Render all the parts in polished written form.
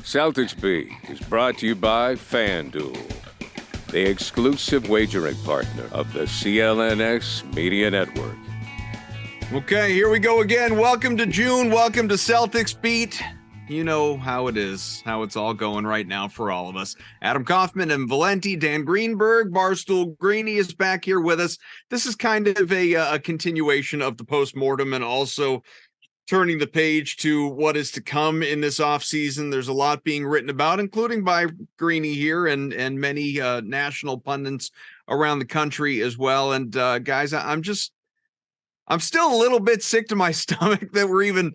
Celtics Beat is brought to you by FanDuel, the exclusive wagering partner of the CLNS Media Network. Okay, here we go again. Welcome to June. Welcome to Celtics Beat. You know how it is, how it's all going right now for all of us. Adam Kaufman and Valenti, Dan Greenberg, Barstool Greeny is back here with us. This is kind of a continuation of the postmortem and also turning the page to what is to come in this offseason. There's a lot being written about, including by Greeny here and many national pundits around the country as well. And guys, I'm still a little bit sick to my stomach that we're even,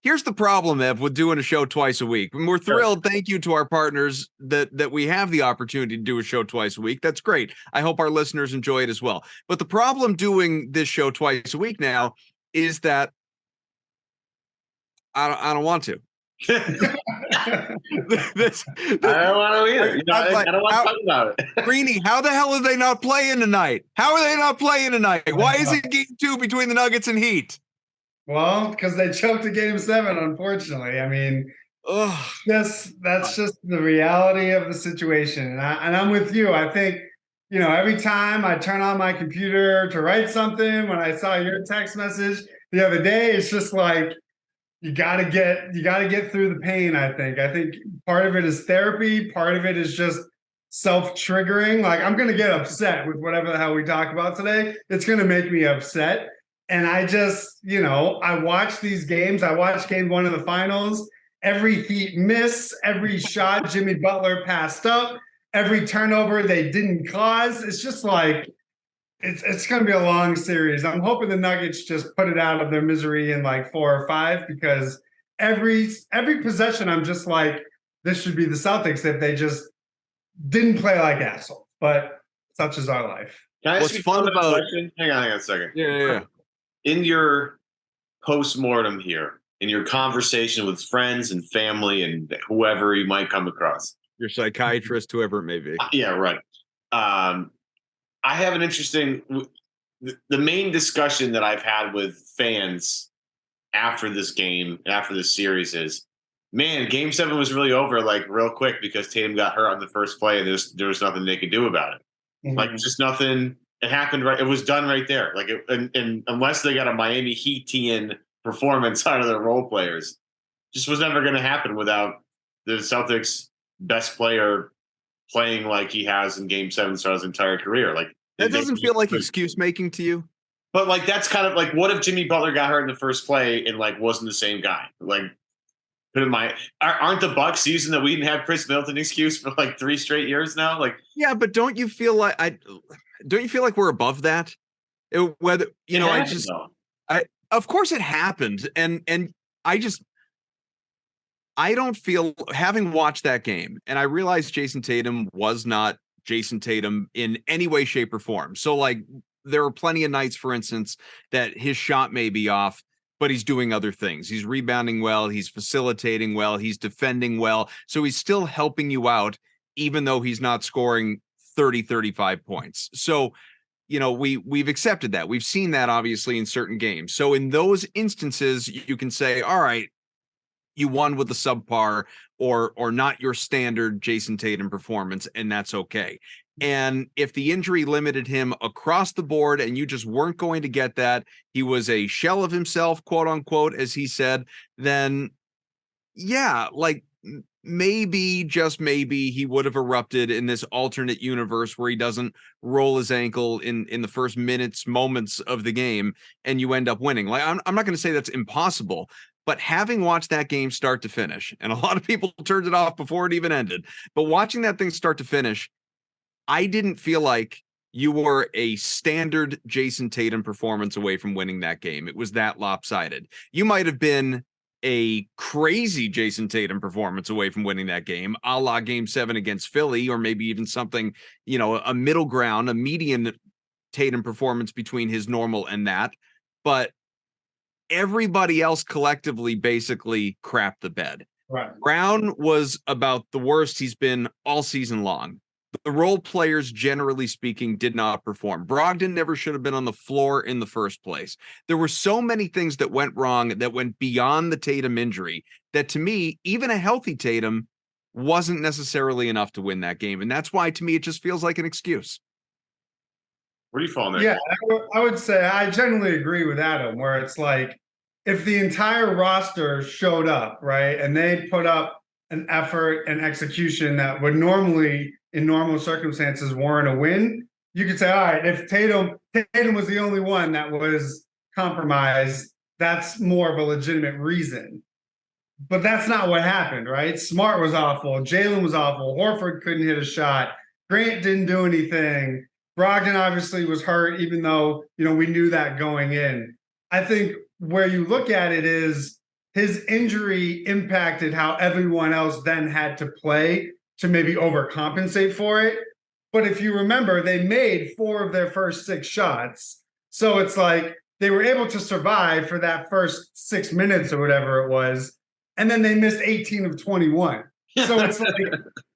here's the problem, Ev, with doing a show twice a week. And we're thrilled. Thank you to our partners that we have the opportunity to do a show twice a week. That's great. I hope our listeners enjoy it as well. But the problem doing this show twice a week now is that I don't want to. I don't want to either. I don't want to talk about it. Greeny, how the hell are they not playing tonight? How are they not playing tonight? Why is it game 2 between the Nuggets and Heat? Well, because they choked a game 7, unfortunately. I mean, that's just the reality of the situation. And I'm with you. I think, every time I turn on my computer to write something, when I saw your text message the other day, it's just like, you gotta get through the pain. I think part of it is therapy. Part of it is just self-triggering. Like, I'm gonna get upset with whatever the hell we talk about today. It's gonna make me upset. And I just, I watch these games. I watched game 1 of the finals. Every Heat miss, every shot Jimmy Butler passed up, every turnover they didn't cause. It's just like, it's going to be a long series. I'm hoping the Nuggets just put it out of their misery in like 4 or 5, because every possession I'm just like, this should be the Celtics if they just didn't play like assholes. But such is our life. Can I ask you fun about question? Hang on a second. Yeah. In your post-mortem here, in your conversation with friends and family and whoever you might come across, your psychiatrist, whoever it may be. Yeah, right. I have an interesting, the main discussion that I've had with fans after this game, after this series is, man, game 7 was really over like real quick because Tatum got hurt on the first play and there was nothing they could do about it. Mm-hmm. Like, just nothing. It happened right. It was done right there. Like, and unless they got a Miami Heatian performance out of their role players, just was never going to happen without the Celtics' best player playing like he has in game 7 throughout his entire career. Like, that doesn't feel like excuse making to you. But like, that's kind of like, what if Jimmy Butler got hurt in the first play and like wasn't the same guy? Like, aren't the Bucks using that we didn't have Chris Middleton excuse for like 3 straight years now? Like, yeah, but don't you feel like we're above that? Of course it happened, and I don't feel, having watched that game, and I realized Jason Tatum was not Jason Tatum in any way, shape, or form. So, like, there are plenty of nights, for instance, that his shot may be off, but he's doing other things. He's rebounding well, he's facilitating well, he's defending well. So he's still helping you out, even though he's not scoring 30, 35 points. So, we've accepted that. We've seen that, obviously, in certain games. So in those instances, you can say, all right, you won with the subpar or not your standard Jason Tatum performance, and that's okay. And if the injury limited him across the board and you just weren't going to get that, he was a shell of himself, quote unquote, as he said, then yeah, like, maybe, just maybe, he would have erupted in this alternate universe where he doesn't roll his ankle in the first moments of the game, and you end up winning. Like, I'm not going to say that's impossible, but having watched that game start to finish, and a lot of people turned it off before it even ended, but watching that thing start to finish, I didn't feel like you were a standard Jason Tatum performance away from winning that game. It was that lopsided. You might have been a crazy Jason Tatum performance away from winning that game, a la game 7 against Philly, or maybe even something, a middle ground, a median Tatum performance between his normal and that. But everybody else collectively basically crapped the bed. Right. Brown was about the worst he's been all season long. The role players, generally speaking, did not perform. Brogdon never should have been on the floor in the first place. There were so many things that went wrong that went beyond the Tatum injury that to me, even a healthy Tatum wasn't necessarily enough to win that game. And that's why, to me, it just feels like an excuse. Where do you fall on that? Yeah, I would say I generally agree with Adam, where it's like if the entire roster showed up, right, and they put up an effort and execution that would normally, in normal circumstances, warrant a win, you could say, all right, if Tatum was the only one that was compromised, that's more of a legitimate reason. But that's not what happened, right? Smart was awful. Jaylen was awful. Horford couldn't hit a shot. Grant didn't do anything. Brogdon obviously was hurt, even though, we knew that going in. I think where you look at it is his injury impacted how everyone else then had to play to maybe overcompensate for it. But if you remember, they made 4 of their first 6 shots. So it's like they were able to survive for that first 6 minutes or whatever it was. And then they missed 18 of 21. So it's like,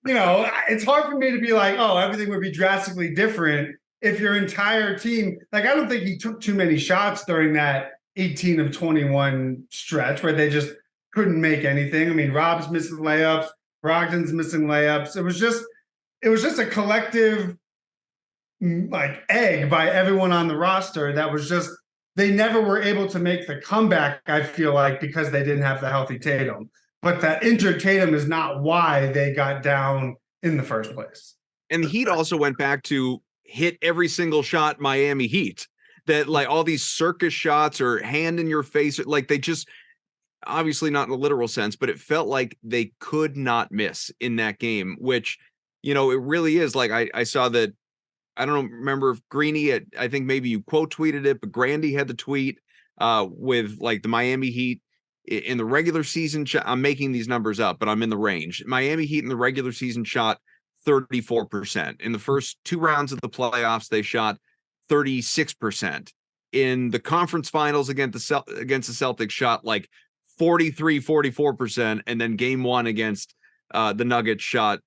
it's hard for me to be like, oh, everything would be drastically different if your entire team, like, I don't think he took too many shots during that 18 of 21 stretch where they just couldn't make anything. I mean, Rob's missing layups, Brogdon's missing layups. It was just a collective like egg by everyone on the roster that was just, they never were able to make the comeback, I feel like, because they didn't have the healthy Tatum. But that injured Tatum is not why they got down in the first place. And the Heat also went back to hit every single shot Miami Heat. That like all these circus shots or hand in your face, like they just, obviously not in the literal sense, but it felt like they could not miss in that game, which, it really is. Like I saw that, I don't remember if Greeny, I think maybe you quote tweeted it, but Grandy had the tweet with like the Miami Heat in the regular season. I'm making these numbers up, but I'm in the range. Miami Heat in the regular season shot 34%. In the first 2 rounds of the playoffs, they shot 36%. In the conference finals against the Celtics, shot like 44%. And then game 1 against the Nuggets shot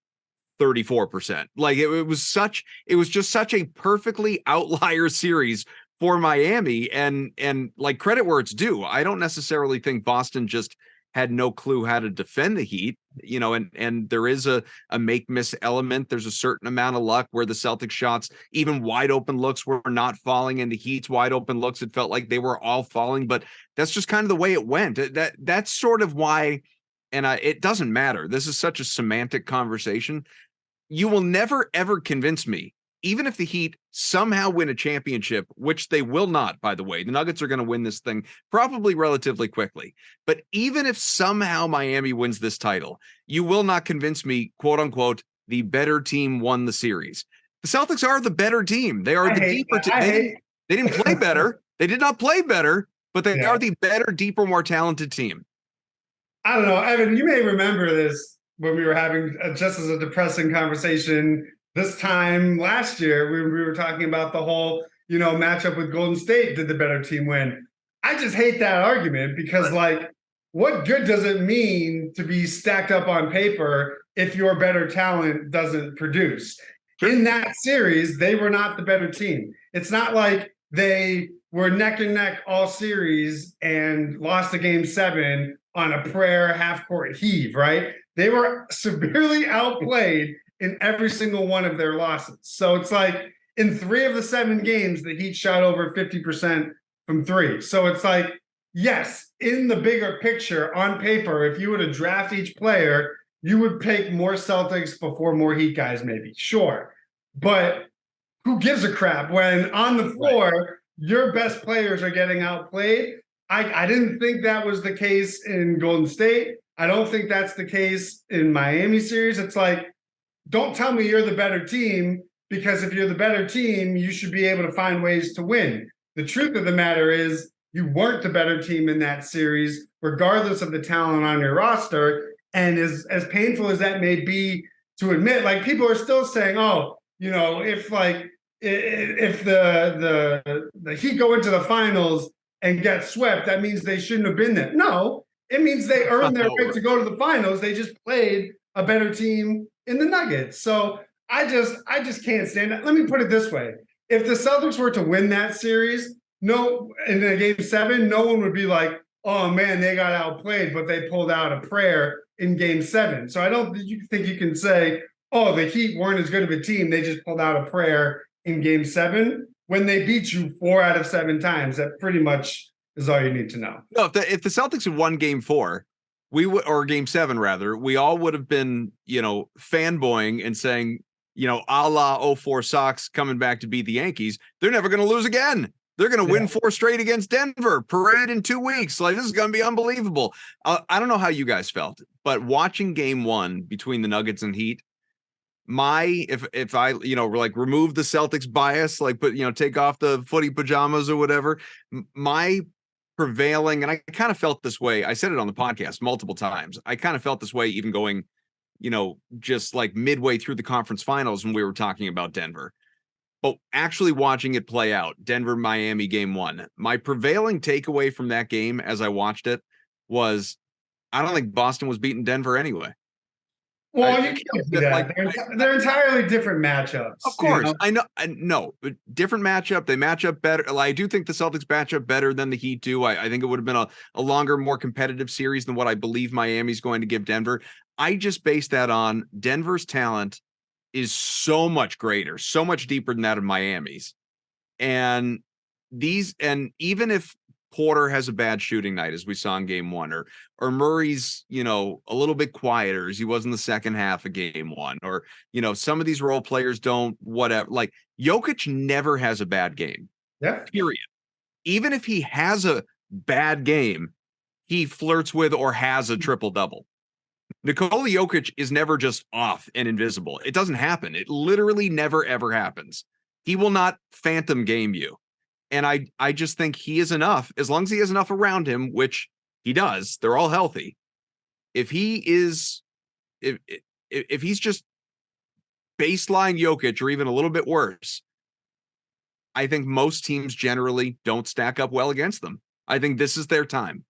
34%. Like it was just such a perfectly outlier series for Miami, and like credit where it's due. I don't necessarily think Boston just had no clue how to defend the Heat, and there is a make miss element. There's a certain amount of luck where the Celtics shots, even wide open looks, were not falling, and the Heat's wide open looks, it felt like they were all falling, but that's just kind of the way it went. That's sort of why, and it doesn't matter. This is such a semantic conversation. You will never, ever convince me, even if the Heat somehow win a championship, which they will not, by the way. The Nuggets are going to win this thing probably relatively quickly. But even if somehow Miami wins this title, you will not convince me, quote unquote, the better team won the series. The Celtics are the better team. They are the deeper team. They didn't play better. They did not play better, but they are the better, deeper, more talented team. I don't know. Evan, you may remember this when we were having just as a depressing conversation this time last year, we were talking about the whole, matchup with Golden State. Did the better team win? I just hate that argument because, like, what good does it mean to be stacked up on paper if your better talent doesn't produce? In that series, they were not the better team. It's not like they were neck and neck all series and lost a game 7 on a prayer half-court heave, right? They were severely outplayed in every single one of their losses. So it's like in 3 of the 7 games, the Heat shot over 50% from 3. So it's like, yes, in the bigger picture, on paper, if you were to draft each player, you would pick more Celtics before more Heat guys, maybe. Sure. But who gives a crap when on the floor, your best players are getting outplayed? I didn't think that was the case in Golden State. I don't think that's the case in Miami series. It's like, don't tell me you're the better team, because if you're the better team, you should be able to find ways to win. The truth of the matter is you weren't the better team in that series, regardless of the talent on your roster. And as painful as that may be to admit, like, people are still saying, oh, if the Heat go into the finals and get swept, that means they shouldn't have been there. No, it means they earned their right to go to the finals. They just played a better team in the Nuggets. So I just can't stand it. Let me put it this way. If the Celtics were to win that series, in a game 7, no one would be like, oh man, they got outplayed, but they pulled out a prayer in game 7. So I don't think you can say, oh, the Heat weren't as good of a team. They just pulled out a prayer in game 7 when they beat you 4 out of 7 times. That pretty much is all you need to know. No, if the Celtics had won game 4, we would, or game 7 rather, we all would have been, fanboying and saying, a la 04 Sox coming back to beat the Yankees. They're never going to lose again. They're going to win 4 straight against Denver. Parade in 2 weeks. Like, this is going to be unbelievable. I don't know how you guys felt, but watching game 1 between the Nuggets and Heat, if I remove the Celtics bias, like take off the footy pajamas or whatever, my prevailing, and I kind of felt this way. I said it on the podcast multiple times. I kind of felt this way even going, just like midway through the conference finals when we were talking about Denver. But actually watching it play out, Denver-Miami game 1, my prevailing takeaway from that game as I watched it was, I don't think Boston was beating Denver anyway. Well, you can't do that. Like, they're entirely different matchups. Of course, I know, but different matchup. They match up better. I do think the Celtics match up better than the Heat do. I think it would have been a longer, more competitive series than what I believe Miami's going to give Denver. I just base that on Denver's talent is so much greater, so much deeper than that of Miami's. And even if Porter has a bad shooting night, as we saw in game 1, or Murray's, a little bit quieter as he was in the second half of game 1, or, some of these role players don't, whatever. Like, Jokic never has a bad game. Yeah. Period. Even if he has a bad game, he flirts with or has a triple double. Nikola Jokic is never just off and invisible. It doesn't happen. It literally never, ever happens. He will not phantom game you. And I just think he is enough, as long as he has enough around him, which he does. They're all healthy. If he's just baseline Jokic or even a little bit worse, I think most teams generally don't stack up well against them. I think this is their time.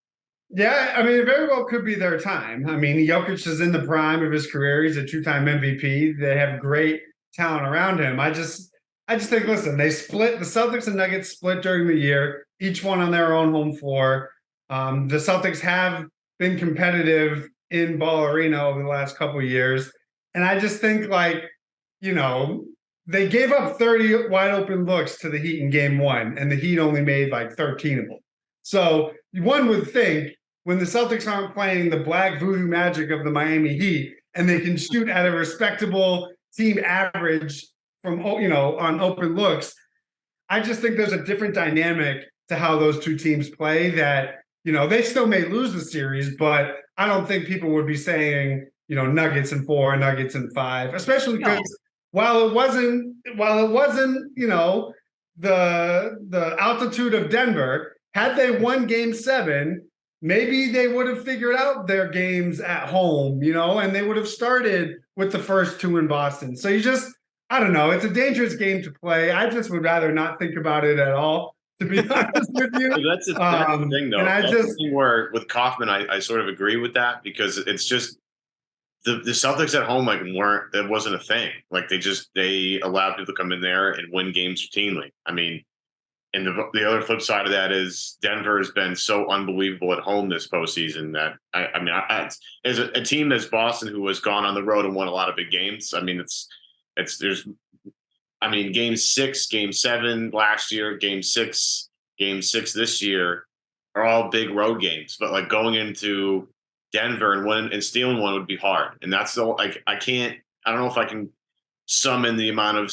Yeah, I mean, it very well could be their time. I mean, Jokic is in the prime of his career. He's a 2-time MVP. They have great talent around him. I just think, listen, the Celtics and Nuggets split during the year, each one on their own home floor. The Celtics have been competitive in Ball Arena over the last couple of years. And I just think, they gave up 30 wide open looks to the Heat in game 1, and the Heat only made 13 of them. So one would think when the Celtics aren't playing the black voodoo magic of the Miami Heat and they can shoot at a respectable team average from, on open looks, I just think there's a different dynamic to how those two teams play that, they still may lose the series, but I don't think people would be saying, Nuggets in 4, Nuggets in 5, especially because while it wasn't, the altitude of Denver, had they won game 7, maybe they would have figured out their games at home, and they would have started with the first 2 in Boston. So I don't know. It's a dangerous game to play. I just would rather not think about it at all, to be honest with you. That's the thing, though. That's the thing where with Kaufman, I sort of agree with that, because it's just the Celtics at home that wasn't a thing. Like they allowed people to come in there and win games routinely. I mean, and the other flip side of that is Denver has been so unbelievable at home this postseason that as a team that's Boston, who has gone on the road and won a lot of big games. I mean, game 6, game 7 last year, game 6 this year are all big road games. But going into Denver and stealing one would be hard. And that's I don't know if I can summon the amount of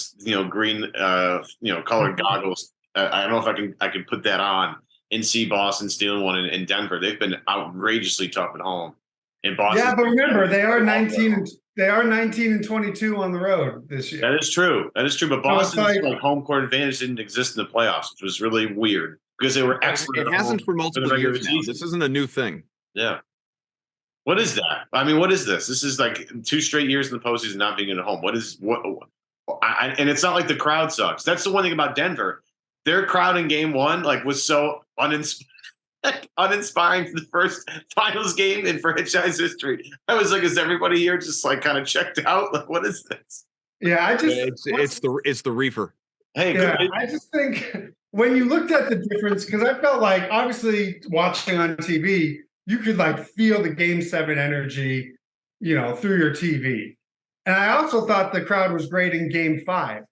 green colored goggles. I don't know if I can put that on and see Boston stealing one in Denver. They've been outrageously tough at home. And Boston, yeah, but remember, they are 19 and 22 on the road this year. That is true. But Boston's home court advantage didn't exist in the playoffs, which was really weird because they were excellent. It hasn't for multiple years now. This isn't a new thing. Yeah. What is that? I mean, what is this? This is 2 straight years in the postseason not being at home. And it's not like the crowd sucks. That's the one thing about Denver. Their crowd in game 1 was so uninspiring for the first finals game in franchise history. I was like, is everybody here just kind of checked out? What is this? Yeah, it's the reefer. Hey, yeah, I just think when you looked at the difference, because I felt like obviously watching on TV, you could like feel the game 7 energy, through your TV. And I also thought the crowd was great in game 5.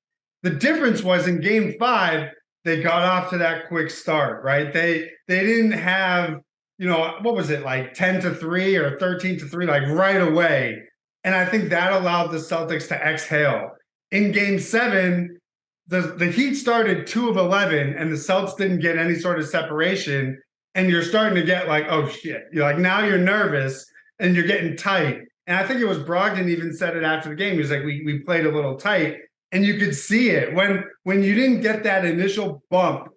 The difference was in game 5, they got off to that quick start, right? They didn't have, what was it, like 10-3 or 13-3, like right away. And I think that allowed the Celtics to exhale. In game 7, the Heat started 2 of 11, and the Celtics didn't get any sort of separation. And you're starting to get like, oh shit. You're like, now you're nervous and you're getting tight. And I think it was Brogdon even said it after the game. He was like, we played a little tight. And you could see it when you didn't get that initial bump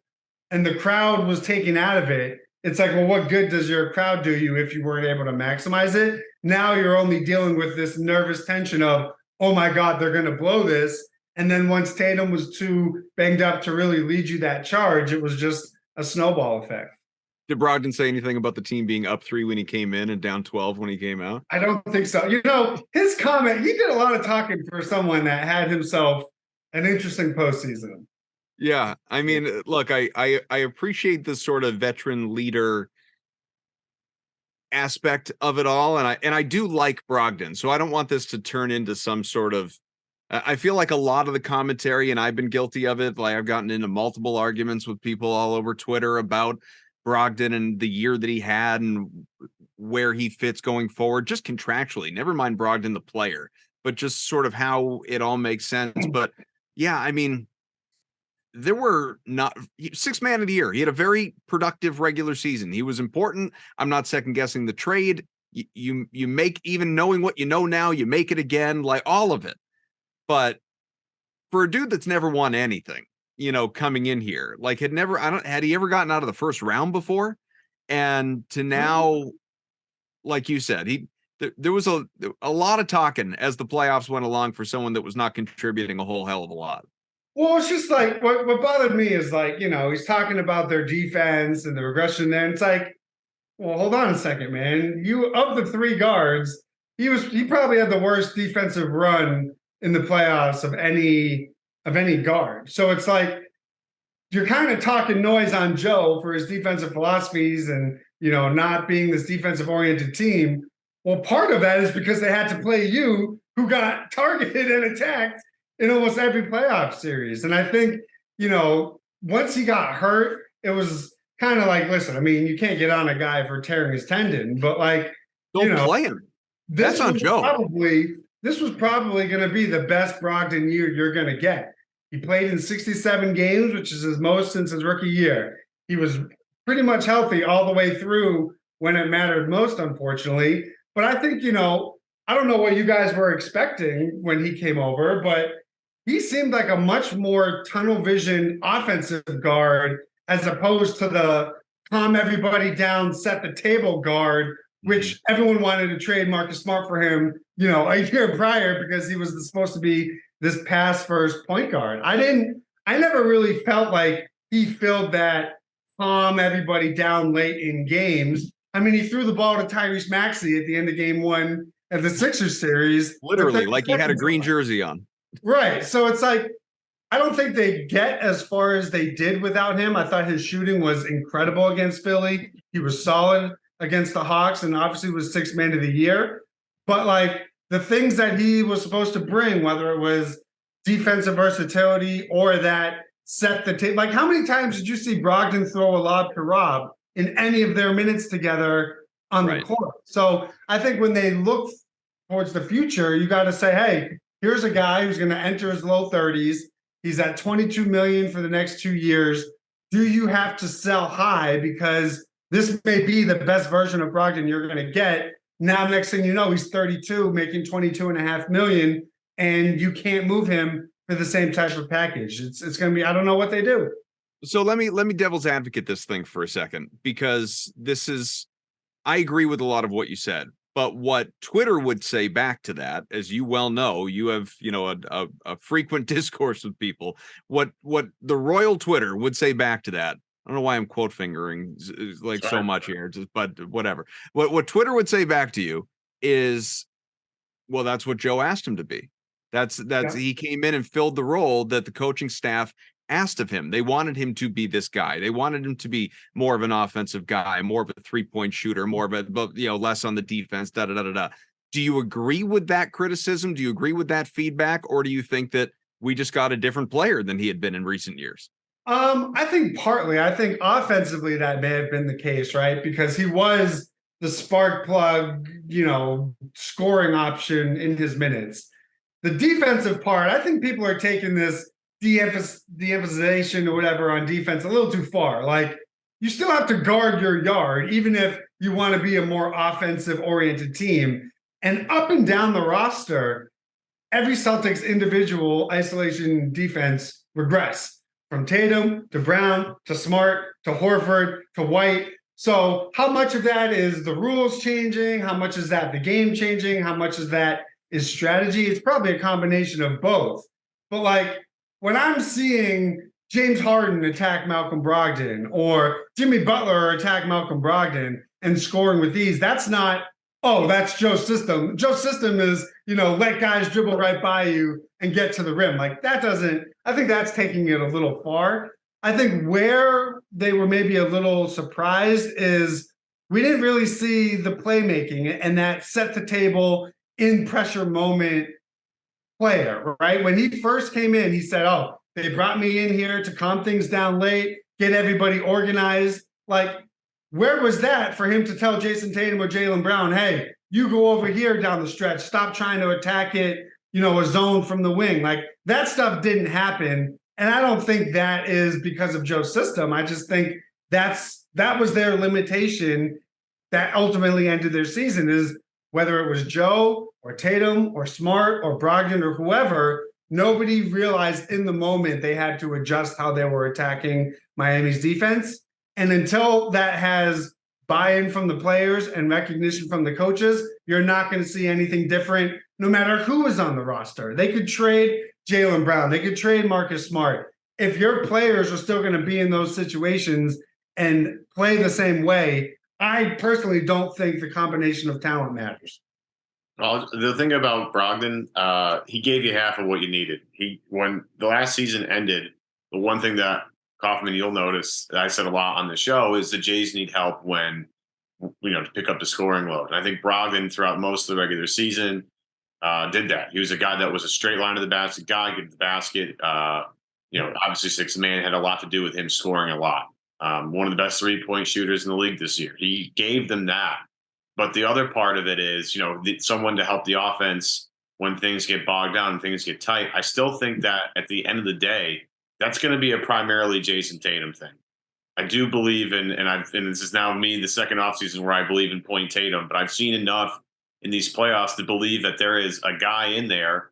and the crowd was taken out of it. It's like, well, what good does your crowd do you if you weren't able to maximize it? Now you're only dealing with this nervous tension of, oh my God, they're going to blow this. And then once Tatum was too banged up to really lead you that charge, it was just a snowball effect. Did Brogdon say anything about the team being up 3 when he came in and down 12 when he came out? I don't think so. His comment, he did a lot of talking for someone that had himself an interesting postseason. Yeah. I mean, look, I appreciate this sort of veteran leader aspect of it all. And I do like Brogdon. So I don't want this to turn into some sort of, I feel like a lot of the commentary, and I've been guilty of it. Like I've gotten into multiple arguments with people all over Twitter about Brogdon and the year that he had and where he fits going forward, just contractually, never mind Brogdon, the player, but just sort of how it all makes sense. But yeah, I mean, there were not 6th man of the year. He had a very productive regular season. He was important. I'm not second guessing the trade. You make, even knowing what you know now, you make it again, like all of it. But for a dude that's never won anything, coming in here, like had he ever gotten out of the first round before? And to now, like you said, there was a lot of talking as the playoffs went along for someone that was not contributing a whole hell of a lot. Well, it's just like what bothered me is like, he's talking about their defense and the regression there. And it's like, well, hold on a second, man. You, of the 3 guards, he probably had the worst defensive run in the playoffs of any guard. So it's like you're kind of talking noise on Joe for his defensive philosophies and not being this defensive oriented team. Well, part of that is because they had to play you, who got targeted and attacked in almost every playoff series. And I think, once he got hurt, it was kind of like, listen, I mean, you can't get on a guy for tearing his tendon, but like, don't play him. That's on Joe. This was probably going to be the best Brogdon year you're going to get. He played in 67 games, which is his most since his rookie year. He was pretty much healthy all the way through when it mattered most, unfortunately. But I think, I don't know what you guys were expecting when he came over, but he seemed like a much more tunnel vision offensive guard as opposed to the calm everybody down, set the table guard, which everyone wanted to trade Marcus Smart for him, a year prior because he was supposed to be this pass first point guard. I never really felt like he filled that calm everybody down late in games. I mean, he threw the ball to Tyrese Maxey at the end of game 1 of the Sixers series. Literally, like he had a green jersey on. Right. So it's like, I don't think they get as far as they did without him. I thought his shooting was incredible against Philly. He was solid against the Hawks and obviously was 6th man of the year. But like the things that he was supposed to bring, whether it was defensive versatility or that set the table. Like how many times did you see Brogdon throw a lob to Rob in any of their minutes together on the court? So I think when they look towards the future, you got to say, hey, here's a guy who's going to enter his low 30s. He's at $22 million for the next 2 years. Do you have to sell high because this may be the best version of Brogdon you're going to get? Now, next thing you know, he's 32, making $22.5 million, and you can't move him for the same type of package. It's going to be, I don't know what they do. So let me devil's advocate this thing for a second, because I agree with a lot of what you said. But what Twitter would say back to that, as you well know, you have, a frequent discourse with people. What the royal Twitter would say back to that, I don't know why I'm quote fingering like so much here, but whatever. What Twitter would say back to you is, well, that's what Joe asked him to be. He came in and filled the role that the coaching staff asked of him. They wanted him to be this guy. They wanted him to be more of an offensive guy, more of a 3-point shooter, more of a, less on the defense, da da da da da. Do you agree with that criticism? Do you agree with that feedback? Or do you think that we just got a different player than he had been in recent years? I think partly. I think offensively that may have been the case, right? Because he was the spark plug, scoring option in his minutes. The defensive part, I think people are taking this de-emphasization or whatever on defense a little too far. Like, you still have to guard your yard, even if you want to be a more offensive-oriented team. And up and down the roster, every Celtics individual isolation defense regress, from Tatum to Brown to Smart to Horford to White. So how much of that is the rules changing? How much is that the game changing? How much of that is strategy? It's probably a combination of both. But like, when I'm seeing James Harden attack Malcolm Brogdon or Jimmy Butler attack Malcolm Brogdon and scoring with ease, that's not, oh, that's Joe's system. Joe's system is, let guys dribble right by you and get to the rim. Like, that doesn't, I think that's taking it a little far. I think where they were maybe a little surprised is we didn't really see the playmaking and that set the table in pressure moment player, right? When he first came in, he said, oh, they brought me in here to calm things down late, get everybody organized. Like, where was that for him to tell Jason Tatum or Jaylen Brown, hey, you go over here down the stretch, stop trying to attack it, a zone from the wing? Like, that stuff didn't happen. And I don't think that is because of Joe's system. I just think that was their limitation that ultimately ended their season, is whether it was Joe or Tatum or Smart or Brogdon or whoever, nobody realized in the moment they had to adjust how they were attacking Miami's defense. And until that has buy-in from the players and recognition from the coaches, you're not going to see anything different no matter who is on the roster. They could trade Jaylen Brown. They could trade Marcus Smart. If your players are still going to be in those situations and play the same way, I personally don't think the combination of talent matters. Well, the thing about Brogdon, he gave you half of what you needed. When the last season ended, the one thing that Kaufman, you'll notice that I said a lot on the show, is the Jays need help when, to pick up the scoring load. And I think Brogdon throughout most of the regular season did that. He was a guy that was a straight line to the basket guy, get to the basket. Obviously sixth man had a lot to do with him scoring a lot. One of the best 3-point shooters in the league this year. He gave them that. But the other part of it is, someone to help the offense when things get bogged down and things get tight. I still think that at the end of the day, that's going to be a primarily Jason Tatum thing. I do believe in, and this is now me, the second offseason where I believe in point Tatum, but I've seen enough in these playoffs to believe that there is a guy in there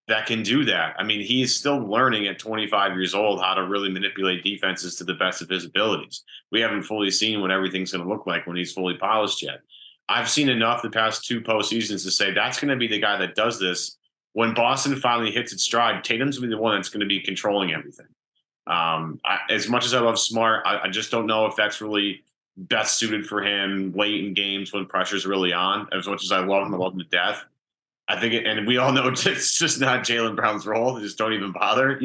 that can do that. I mean, he's still learning at 25 years old how to really manipulate defenses to the best of his abilities. We haven't fully seen what everything's going to look like when he's fully polished yet. I've seen enough the past 2 postseasons to say that's going to be the guy that does this. When Boston finally hits its stride, Tatum's going to be the one that's going to be controlling everything. As much as I love Smart, I just don't know if that's really best suited for him late in games when pressure's really on. As much as I love him to death. I think, and we all know it's just not Jaylen Brown's role. They just don't even bother,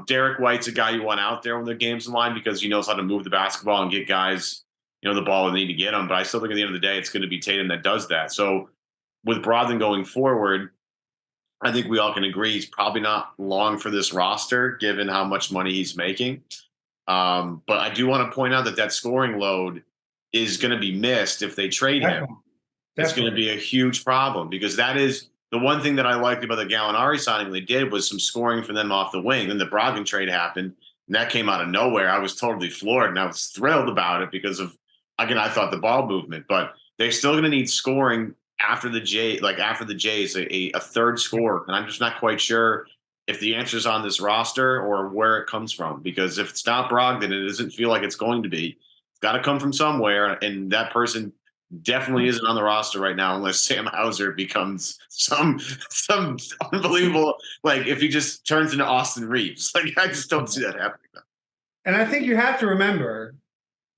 Derek White's a guy you want out there when the game's in line because he knows how to move the basketball and get guys, the ball they need to get them. But I still think at the end of the day, it's going to be Tatum that does that. So with Brogdon going forward, I think we all can agree he's probably not long for this roster, given how much money he's making. But I do want to point out that scoring load is going to be missed if they trade him. It's going to be a huge problem because that is the one thing that I liked about the Gallinari signing they did was some scoring for them off the wing. Then the Brogdon trade happened, and that came out of nowhere. I was totally floored, and I was thrilled about it because of, again, I thought the ball movement. But they're still going to need scoring after the Jays, a third scorer. And I'm just not quite sure if the answer is on this roster or where it comes from. Because if it's not Brogdon, it doesn't feel like it's going to be. It's got to come from somewhere, and that person definitely isn't on the roster right now unless Sam Hauser becomes some unbelievable, if he just turns into Austin Reeves. I just don't see that happening. And I think you have to remember,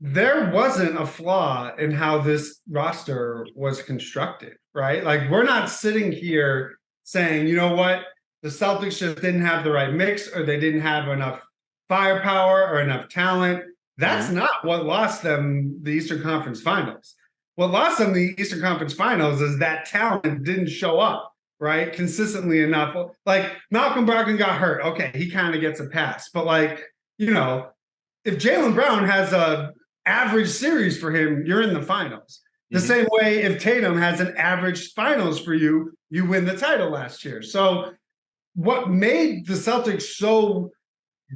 there wasn't a flaw in how this roster was constructed, right? We're not sitting here saying, you know what, the Celtics just didn't have the right mix or they didn't have enough firepower or enough talent. That's not what lost them the Eastern Conference Finals. What lost them the Eastern Conference Finals is that talent didn't show up, right, consistently enough. Like Malcolm Brogdon got hurt. Okay, he kind of gets a pass. But like, you know, if Jaylen Brown has a average series for him, you're in the finals. The same way if Tatum has an average finals for you, you win the title last year. So what made the Celtics so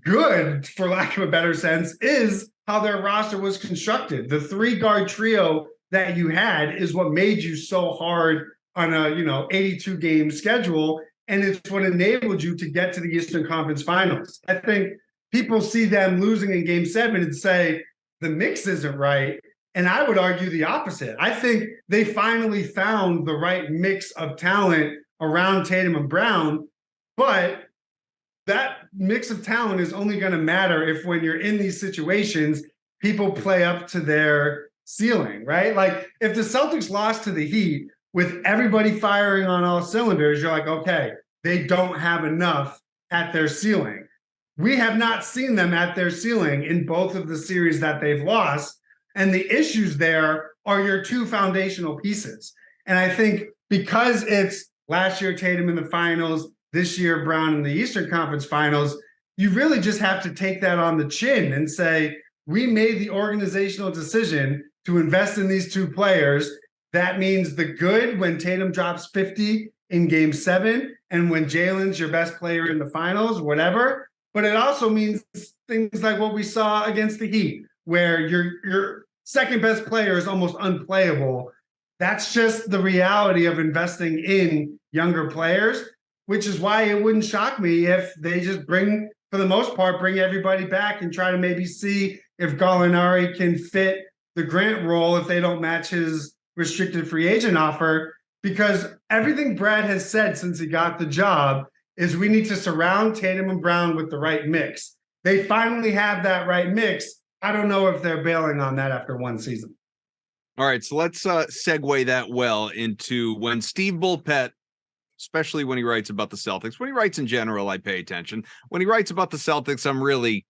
good, for lack of a better sense, is how their roster was constructed. The 3-guard trio that you had is what made you so hard on a 82 game schedule, and it's what enabled you to get to the Eastern Conference Finals. I think people see them losing in Game 7 and say the mix isn't right, and I would argue the opposite. I think they finally found the right mix of talent around Tatum and Brown, but that mix of talent is only going to matter if, when you're in these situations, people play up to their ceiling, right? Like if the Celtics lost to the Heat with everybody firing on all cylinders, you're like, okay, they don't have enough at their ceiling. We have not seen them at their ceiling in both of the series that they've lost. And the issues there are your two foundational pieces. And I think because it's last year Tatum in the finals, this year Brown in the Eastern Conference Finals, you really just have to take that on the chin and say, we made the organizational decision to invest in these two players. That means the good when Tatum drops 50 in Game 7 and when Jaylen's your best player in the finals, whatever. But it also means things like what we saw against the Heat, where your second best player is almost unplayable. That's just the reality of investing in younger players, which is why it wouldn't shock me if they just bring everybody back and try to maybe see if Gallinari can fit the Grant role if they don't match his restricted free agent offer. Because everything Brad has said since he got the job is we need to surround Tatum and Brown with the right mix. They finally have that right mix. I don't know if they're bailing on that after one season. All right, so let's segue that well into when Steve Bulpett, especially when he writes about the Celtics, when he writes in general, I pay attention. When he writes about the Celtics, I'm really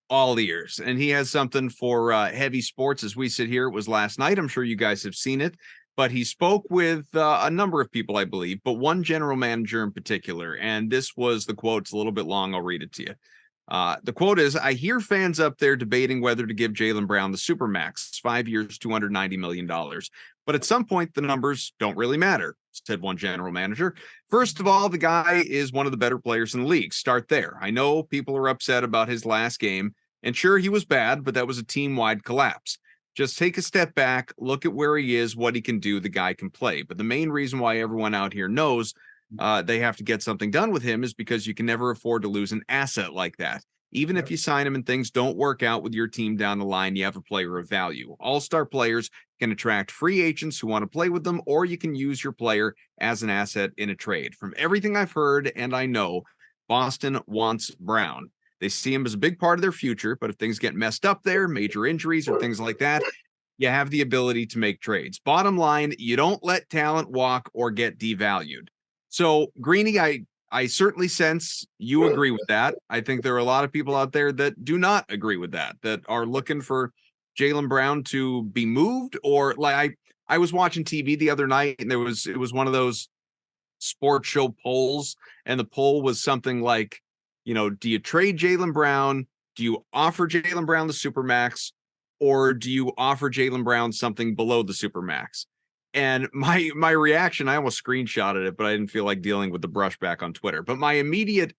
all ears. And he has something for heavy sports as we sit here. It was last night. I'm sure you guys have seen it. But he spoke with a number of people, I believe, but one general manager in particular. And this was the quote. It's a little bit long. I'll read it to you. The quote is, I hear fans up there debating whether to give Jaylen Brown the Supermax, 5 years, $290 million. But at some point, the numbers don't really matter, said one general manager. First of all, the guy is one of the better players in the league. Start there. I know people are upset about his last game. And sure, he was bad, but that was a team-wide collapse. Just take a step back, look at where he is, what he can do, the guy can play. But the main reason why everyone out here knows they have to get something done with him is because you can never afford to lose an asset like that. Even if you sign him and things don't work out with your team down the line, you have a player of value. All-star players can attract free agents who want to play with them, or you can use your player as an asset in a trade. From everything I've heard and I know, Boston wants Brown. They see him as a big part of their future, but if things get messed up there, major injuries or things like that, you have the ability to make trades. Bottom line, you don't let talent walk or get devalued. So, Greeny, I certainly sense you agree with that. I think there are a lot of people out there that do not agree with that are looking for Jaylen Brown to be moved. Or like I was watching TV the other night, and it was one of those sports show polls, and the poll was something like, do you trade Jaylen Brown? Do you offer Jaylen Brown the Supermax? Or do you offer Jaylen Brown something below the Supermax? And my reaction, I almost screenshotted it, but I didn't feel like dealing with the brushback on Twitter. But my immediate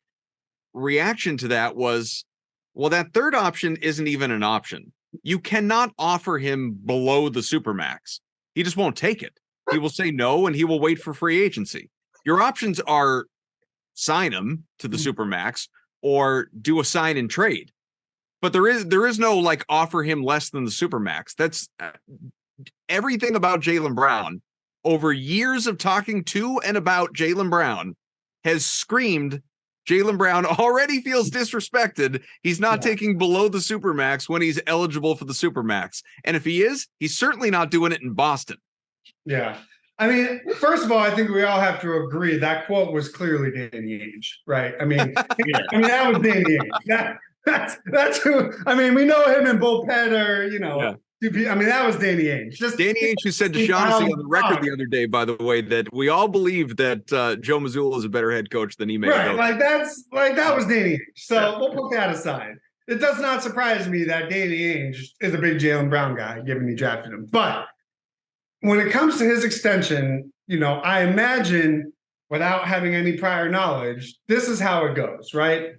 reaction to that was, well, that third option isn't even an option. You cannot offer him below the Supermax. He just won't take it. He will say no, and he will wait for free agency. Your options are sign him to the Supermax or do a sign and trade. But there is no like offer him less than the Supermax. That's everything about Jaylen Brown over years of talking to and about Jaylen Brown has screamed Jaylen Brown already feels disrespected. He's not taking below the Supermax when he's eligible for the Supermax. And if he is, he's certainly not doing it in Boston. Yeah. I mean, first of all, I think we all have to agree that quote was clearly Danny Ainge, right? I mean, that was Danny Ainge. That's who. I mean, we know him and Bullpen are, Yeah. I mean, that was Danny Ainge. Just Danny Ainge, who said to Shaughnessy on the record the other day, by the way, that we all believe that Joe Mazzulla is a better head coach than Ime right. Udoka. That was Danny Ainge. So we'll put that aside. It does not surprise me that Danny Ainge is a big Jaylen Brown guy, given he drafted him. But when it comes to his extension, I imagine, without having any prior knowledge, this is how it goes, right?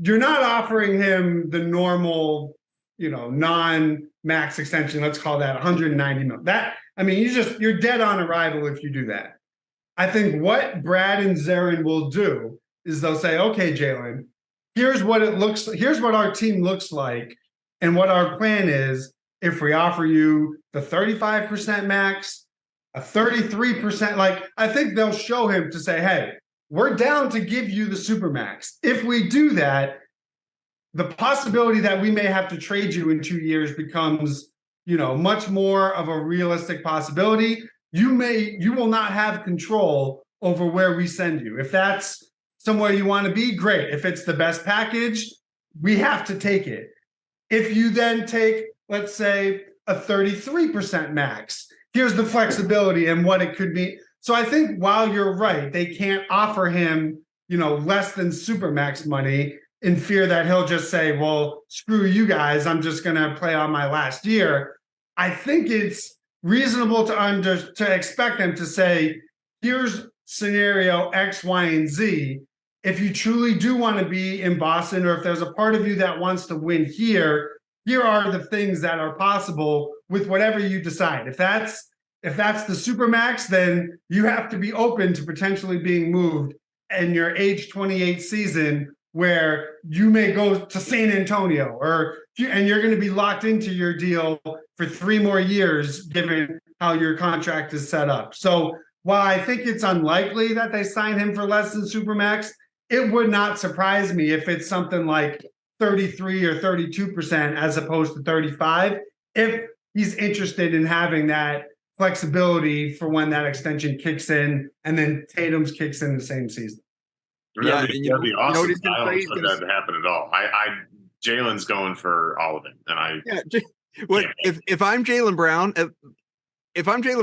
You're not offering him the normal, non-max extension. Let's call that 190 million. You're dead on arrival if you do that. I think what Brad and Zarin will do is they'll say, okay, Jaylen, here's what our team looks like and what our plan is if we offer you the 35% max, a 33%. Like, I think they'll show him to say, hey, we're down to give you the super max. If we do that, the possibility that we may have to trade you in 2 years becomes, much more of a realistic possibility. You will not have control over where we send you. If that's somewhere you want to be, great. If it's the best package, we have to take it. If you then take, let's say, a 33% max, here's the flexibility and what it could be. So I think while you're right, they can't offer him, less than super max money in fear that he'll just say, well, screw you guys, I'm just going to play on my last year. I think it's reasonable to expect them to say, here's scenario X, Y, and Z. If you truly do want to be in Boston, or if there's a part of you that wants to win here are the things that are possible with whatever you decide. If that's the super max, then you have to be open to potentially being moved in your age 28 season, where you may go to San Antonio, and you're going to be locked into your deal for 3 more years, given how your contract is set up. So while I think it's unlikely that they sign him for less than Supermax, it would not surprise me if it's something like 33 or 32% as opposed to 35, if he's interested in having that flexibility for when that extension kicks in, and then Tatum's kicks in the same season. Yeah, that'd be awesome. I don't expect that to happen at all. Jaylen's going for all of it, and if I'm Jaylen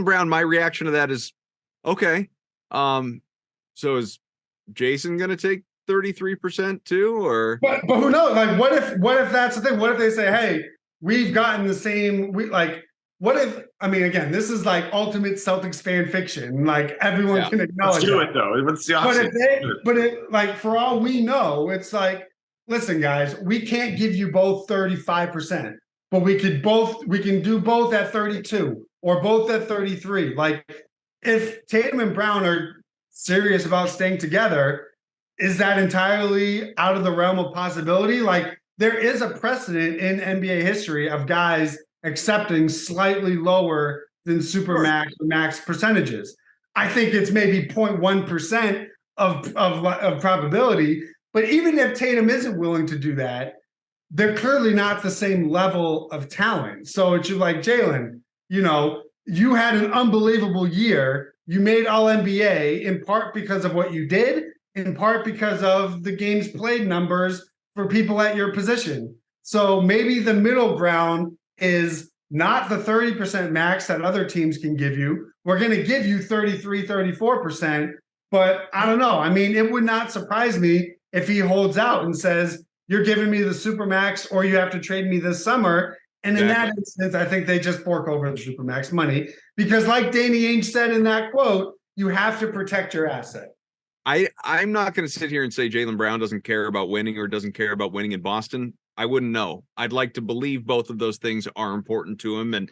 Brown, my reaction to that is, okay. So is Jason going to take 33% too, or? But who knows? Like, what if that's the thing? What if they say, hey, we've gotten the same? What if? I mean, again, this is like ultimate Celtics fan fiction. Like, everyone can acknowledge. Let's do it though. Let's see. But for all we know, it's like, listen, guys, we can't give you both 35%, but we can do both at 32 or both at 33. Like, if Tatum and Brown are serious about staying together, is that entirely out of the realm of possibility? Like, there is a precedent in NBA history of guys accepting slightly lower than supermax or max percentages. I think it's maybe 0.1% of probability. But even if Tatum isn't willing to do that, they're clearly not the same level of talent. So it's like, Jaylen, you had an unbelievable year. You made All-NBA in part because of what you did, in part because of the games played numbers for people at your position. So maybe the middle ground is not the 30% max that other teams can give you. We're going to give you 33, 34%, but I don't know. I mean, it would not surprise me if he holds out and says, you're giving me the super max, or you have to trade me this summer. And in that instance, I think they just fork over the super max money, because like Danny Ainge said in that quote, you have to protect your asset. I'm not going to sit here and say Jaylen Brown doesn't care about winning or doesn't care about winning in Boston. I wouldn't know. I'd like to believe both of those things are important to him, and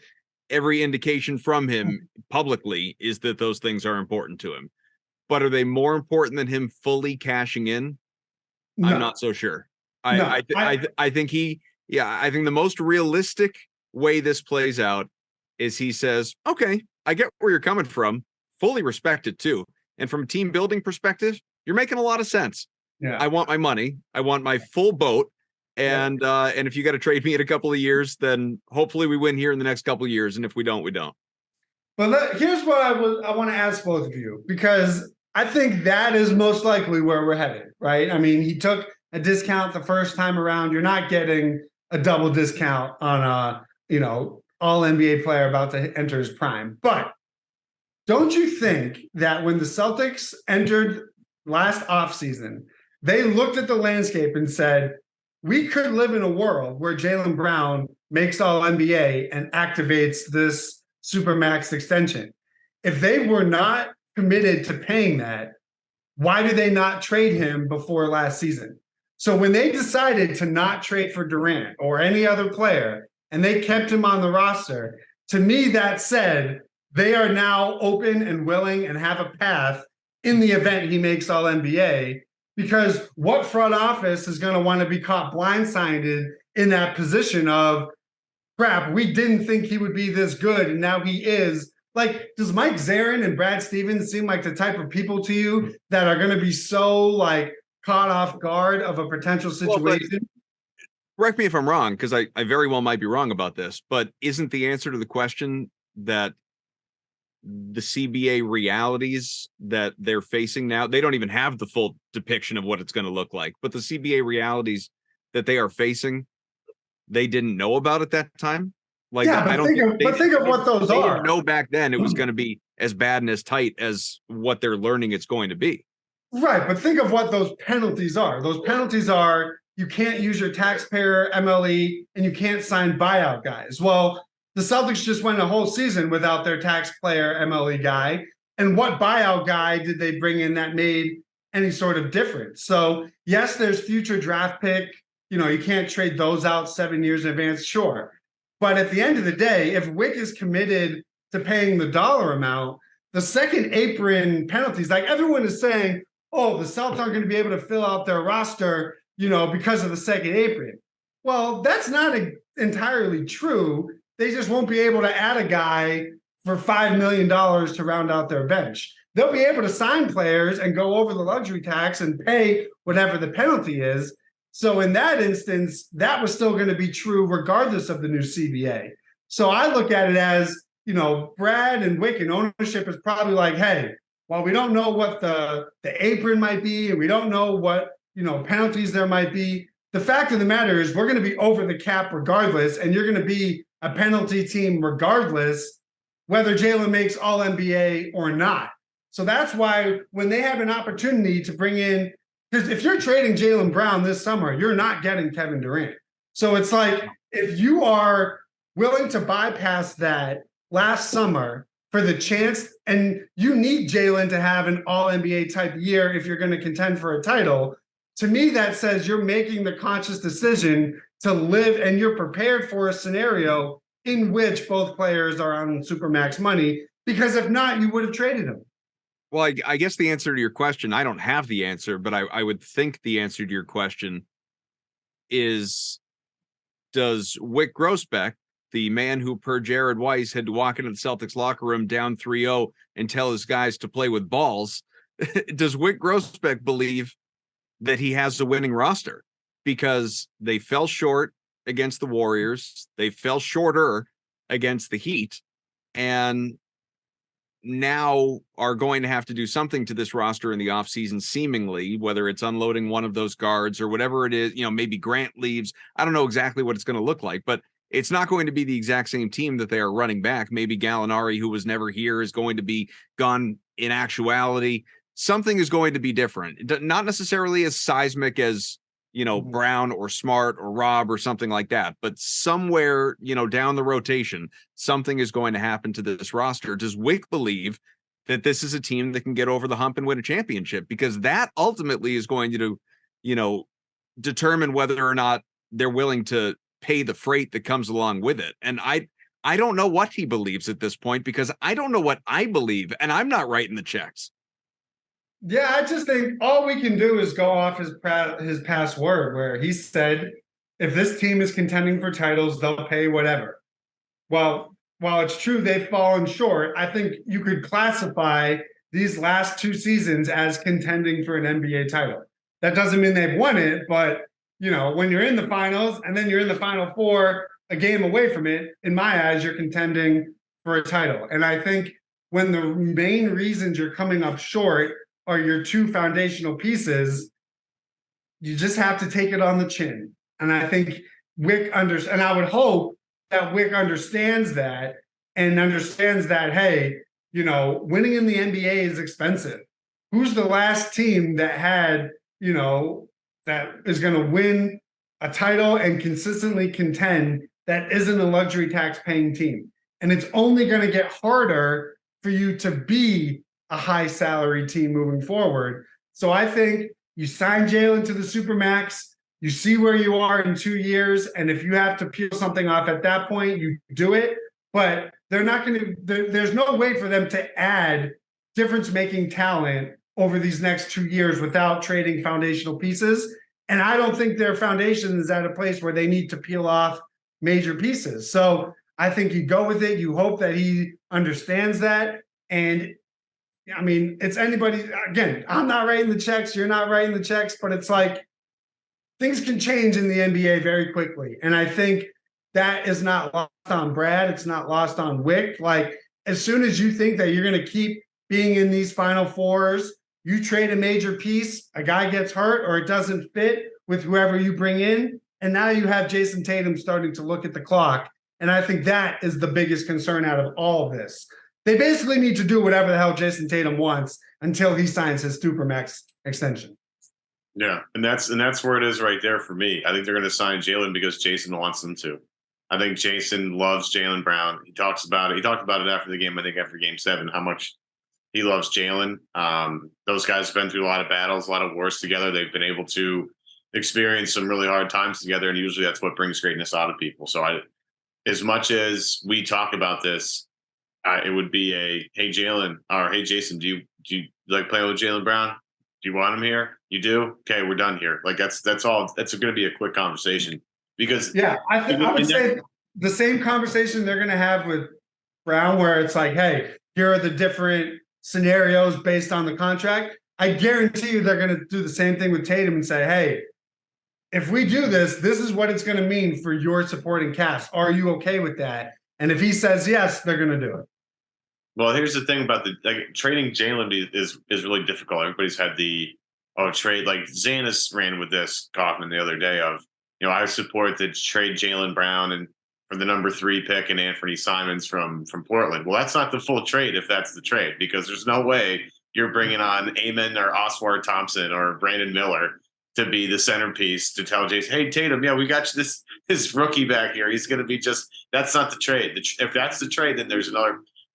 every indication from him publicly is that those things are important to him. But are they more important than him fully cashing in? No. I'm not so sure. I think I think the most realistic way this plays out is he says, okay, I get where you're coming from, fully respect it too. And from a team building perspective, you're making a lot of sense. Yeah. I want my money. I want my full boat. And if you got to trade me in a couple of years, then hopefully we win here in the next couple of years. And if we don't, we don't. But here's what I want to ask both of you, because I think that is most likely where we're headed, right? I mean, he took a discount the first time around. You're not getting a double discount on a, all NBA player about to enter his prime. But don't you think that when the Celtics entered last offseason, they looked at the landscape and said, we could live in a world where Jaylen Brown makes all NBA and activates this Supermax extension. If they were not committed to paying that, why did they not trade him before last season? So when they decided to not trade for Durant or any other player, and they kept him on the roster, to me, that said, they are now open and willing and have a path in the event he makes all NBA, because what front office is going to want to be caught blindsided in that position of, crap, we didn't think he would be this good, and now he is. Like, does Mike Zarin and Brad Stevens seem like the type of people to you that are going to be so, like, caught off guard of a potential situation? Correct me if I'm wrong, because I very well might be wrong about this, but isn't the answer to the question that the CBA realities that they're facing now, they don't even have the full depiction of what it's going to look like, but the CBA realities that they are facing, they didn't know about at that time? Like, yeah, I don't think of what those they are. didn't know back then it was going to be as bad and as tight as what they're learning it's going to be. Right, but think of what those penalties are. Those penalties are, you can't use your taxpayer MLE and you can't sign buyout guys. Well, the Celtics just went a whole season without their taxpayer MLE guy. And what buyout guy did they bring in that made any sort of difference? So yes, there's future draft pick. You can't trade those out 7 years in advance, sure. But at the end of the day, if Wick is committed to paying the dollar amount, the second apron penalties, like everyone is saying, oh, the Celtics aren't going to be able to fill out their roster, because of the second apron. Well, that's not entirely true. They just won't be able to add a guy for $5 million to round out their bench. They'll be able to sign players and go over the luxury tax and pay whatever the penalty is. So in that instance, that was still going to be true regardless of the new CBA. So I look at it as, Brad and Wick and ownership is probably like, hey, while we don't know what the apron might be, and we don't know what, penalties there might be, the fact of the matter is we're going to be over the cap regardless, and you're going to be a penalty team regardless, whether Jaylen makes all NBA or not. So that's why when they have an opportunity to bring in, because if you're trading Jaylen Brown this summer, you're not getting Kevin Durant. So it's like, if you are willing to bypass that last summer for the chance, and you need Jaylen to have an all NBA type year if you're going to contend for a title, to me, that says you're making the conscious decision to live and you're prepared for a scenario in which both players are on Supermax money, because if not, you would have traded him. Well, I guess the answer to your question, I don't have the answer, but I would think the answer to your question is, does Wick Grousbeck, the man who, per Jared Weiss, had to walk into the Celtics locker room down 3-0 and tell his guys to play with balls, does Wick Grousbeck believe that he has a winning roster? Because they fell short against the Warriors, they fell shorter against the Heat, and now are going to have to do something to this roster in the offseason, seemingly, whether it's unloading one of those guards or whatever it is, maybe Grant leaves. I don't know exactly what it's going to look like, but it's not going to be the exact same team that they are running back. Maybe Gallinari, who was never here, is going to be gone in actuality. Something is going to be different, not necessarily as seismic as, Brown or Smart or Rob or something like that, but somewhere, down the rotation, something is going to happen to this roster. Does Wick believe that this is a team that can get over the hump and win a championship? Because that ultimately is going to, determine whether or not they're willing to pay the freight that comes along with it. And I don't know what he believes at this point, because I don't know what I believe, and I'm not writing the checks. Yeah, I just think all we can do is go off his past word, where he said, if this team is contending for titles, they'll pay whatever. Well, while it's true they've fallen short, I think you could classify these last 2 seasons as contending for an NBA title. That doesn't mean they've won it, but when you're in the finals and then you're in the Final Four, a game away from it, in my eyes, you're contending for a title. And I think when the main reasons you're coming up short are your 2 foundational pieces, you just have to take it on the chin. And I think and I would hope that Wick understands that and understands that, hey, winning in the NBA is expensive. Who's the last team that had, that is going to win a title and consistently contend that isn't a luxury tax paying team? And it's only going to get harder for you to be a high salary team moving forward. So I think you sign Jaylen to the Supermax, you see where you are in 2 years, and if you have to peel something off at that point, you do it. But they're not going to, there's no way for them to add difference-making talent over these next 2 years without trading foundational pieces. And I don't think their foundation is at a place where they need to peel off major pieces. So I think you go with it. You hope that he understands that. And I mean, it's anybody, again, I'm not writing the checks, you're not writing the checks, but it's like things can change in the NBA very quickly. And I think that is not lost on Brad. It's not lost on Wick. Like, as soon as you think that you're going to keep being in these Final Fours, you trade a major piece, a guy gets hurt or it doesn't fit with whoever you bring in. And now you have Jason Tatum starting to look at the clock. And I think that is the biggest concern out of all of this. They basically need to do whatever the hell Jason Tatum wants until he signs his Supermax extension. Yeah, and that's where it is right there for me. I think they're going to sign Jaylen because Jason wants them to. I think Jason loves Jaylen Brown. He talks about it. He talked about it after the game, I think after Game 7, how much he loves Jaylen. Those guys have been through a lot of battles, a lot of wars together. They've been able to experience some really hard times together, and usually that's what brings greatness out of people. So as much as we talk about this, it would be hey Jaylen, or hey Jason, do you like playing with Jaylen Brown? Do you want him here? You do? Okay, we're done here. Like that's all. That's going to be a quick conversation because I would say the same conversation they're going to have with Brown, where it's like, hey, here are the different scenarios based on the contract. I guarantee you they're going to do the same thing with Tatum and say, hey, if we do this, this is what it's going to mean for your supporting cast. Are you okay with that? And if he says yes, they're going to do it. Well, here's the thing about trading Jaylen is really difficult. Everybody's had the trade, like Zanis ran with this Kaufman the other day of, I support the trade Jaylen Brown and for the number 3 pick and Anthony Simons from Portland. Well, that's not the full trade if that's the trade, because there's no way you're bringing on Amen or Oswald Thompson or Brandon Miller to be the centerpiece to tell Jason, hey, Tatum, we got this rookie back here. He's going to be that's not the trade. If that's the trade, then there's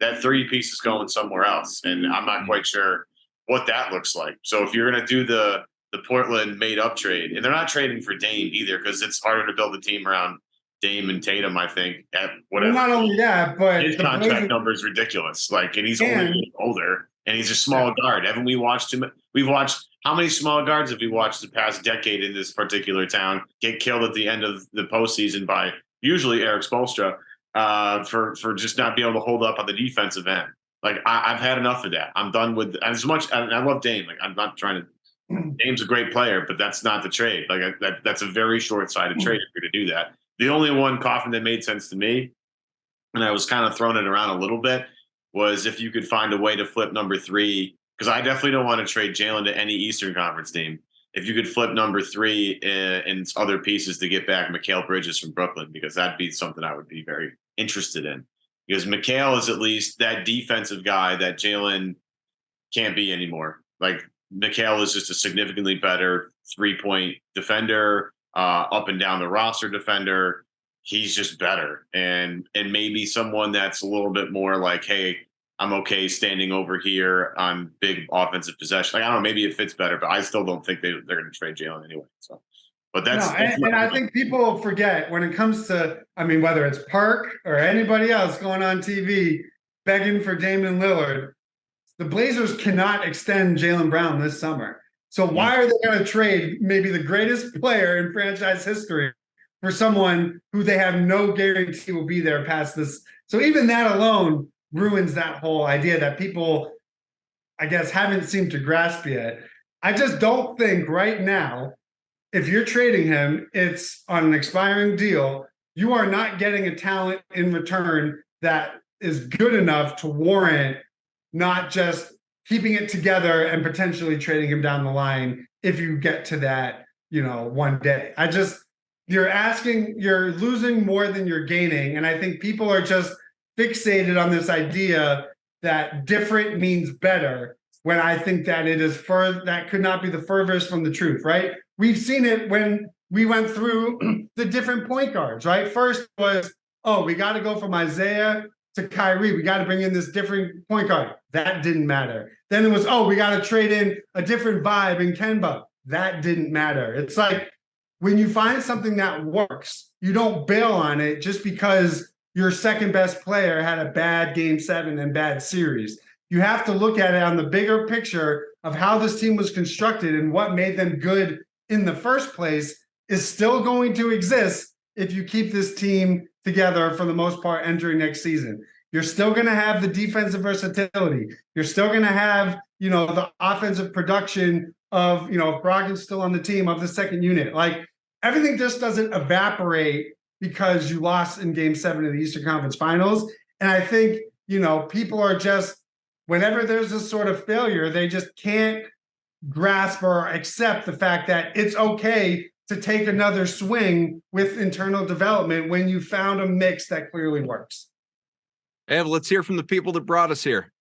that 3 piece is going somewhere else. And I'm not quite sure what that looks like. So if you're going to do the Portland made up trade, and they're not trading for Dame either, because it's harder to build a team around Dame and Tatum, I think, at whatever. Well, not only that, but his contract number is ridiculous. Like, and he's only older and he's a small guard. Haven't we watched him? We've watched how many small guards have we watched the past decade in this particular town get killed at the end of the postseason by usually Eric Spoelstra for just not being able to hold up on the defensive end. Like, I've had enough of that. I'm done with as much. I love Dame. Like, I'm not trying to. Dame's a great player, but that's not the trade. Like, that's a very short-sighted trade if you're to do that. The only one, Kaufman, that made sense to me, and I was kind of throwing it around a little bit, was if you could find a way to flip number 3, because I definitely don't want to trade Jaylen to any Eastern Conference team. If you could flip number 3 and other pieces to get back Mikal Bridges from Brooklyn, because that'd be something I would be very interested in. Because Mikal is at least that defensive guy that Jaylen can't be anymore. Like, Mikal is just a significantly better 3-point defender, up and down the roster defender. He's just better. And maybe someone that's a little bit more like, hey, I'm okay standing over here on big offensive possession. Like, I don't know, maybe it fits better, but I still don't think they're going to trade Jaylen anyway. So, but that's and I think people forget when it comes to, I mean, whether it's Park or anybody else going on TV begging for Damian Lillard, the Blazers cannot extend Jaylen Brown this summer. So why are they going to trade maybe the greatest player in franchise history for someone who they have no guarantee will be there past this? So even that alone ruins that whole idea that people, I guess, haven't seemed to grasp yet. I just don't think right now, if you're trading him, it's on an expiring deal. You are not getting a talent in return that is good enough to warrant not just keeping it together and potentially trading him down the line if you get to that one day. You're losing more than you're gaining. And I think people are just fixated on this idea that different means better, when I think that that could not be the furthest from the truth, right? We've seen it when we went through the different point guards, right? First was, oh, we got to go from Isaiah to Kyrie. We got to bring in this different point guard. That didn't matter. Then it was, oh, we got to trade in a different vibe in Kemba. That didn't matter. It's like, when you find something that works, you don't bail on it just because your second best player had a bad game 7 and bad series. You have to look at it on the bigger picture of how this team was constructed, and what made them good in the first place is still going to exist if you keep this team together for the most part entering next season. You're still going to have the defensive versatility. You're still going to have, the offensive production of, Brogdon's still on the team, of the second unit. Like, everything just doesn't evaporate because you lost in game 7 of the Eastern Conference Finals. And I think, people are just, whenever there's this sort of failure, they just can't grasp or accept the fact that it's okay to take another swing with internal development when you found a mix that clearly works. Ev, let's hear from the people that brought us here.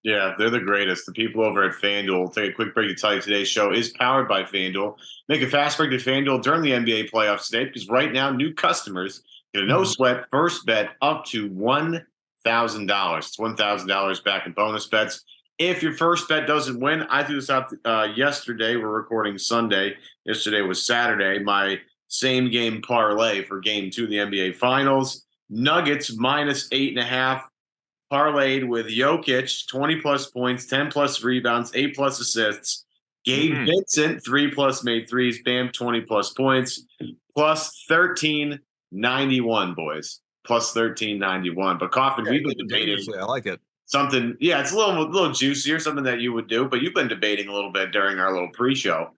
Yeah, they're the greatest. The people over at FanDuel. We'll take a quick break to tell you today's show is powered by FanDuel. Make a fast break to FanDuel during the NBA playoffs today, because right now new customers get a no-sweat first bet up to $1,000. It's $1,000 back in bonus bets. If your first bet doesn't win, I threw this out yesterday. We're recording Sunday. Yesterday was Saturday. My same game parlay for game 2 of the NBA Finals. Nuggets minus 8.5. Parlayed with Jokic, 20-plus points, 10-plus rebounds, 8-plus assists. Gabe Vincent, 3-plus made threes. Bam, 20-plus points. Plus 1391, boys. Plus 1391. But Coffin, we've been debating. I like it. Something, yeah, it's a little juicier, something that you would do. But you've been debating a little bit during our little pre-show.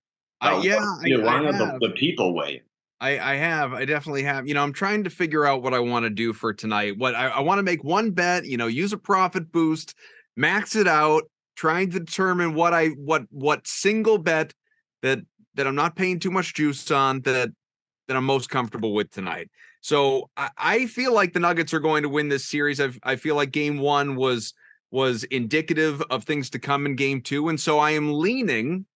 I have. The people weigh. I have. I definitely have. I'm trying to figure out what I want to do for tonight. What I want to make one bet, use a profit boost, max it out, trying to determine what single bet that I'm not paying too much juice on, that I'm most comfortable with tonight. So I feel like the Nuggets are going to win this series. I feel like game 1 was indicative of things to come in game 2. And so I am leaning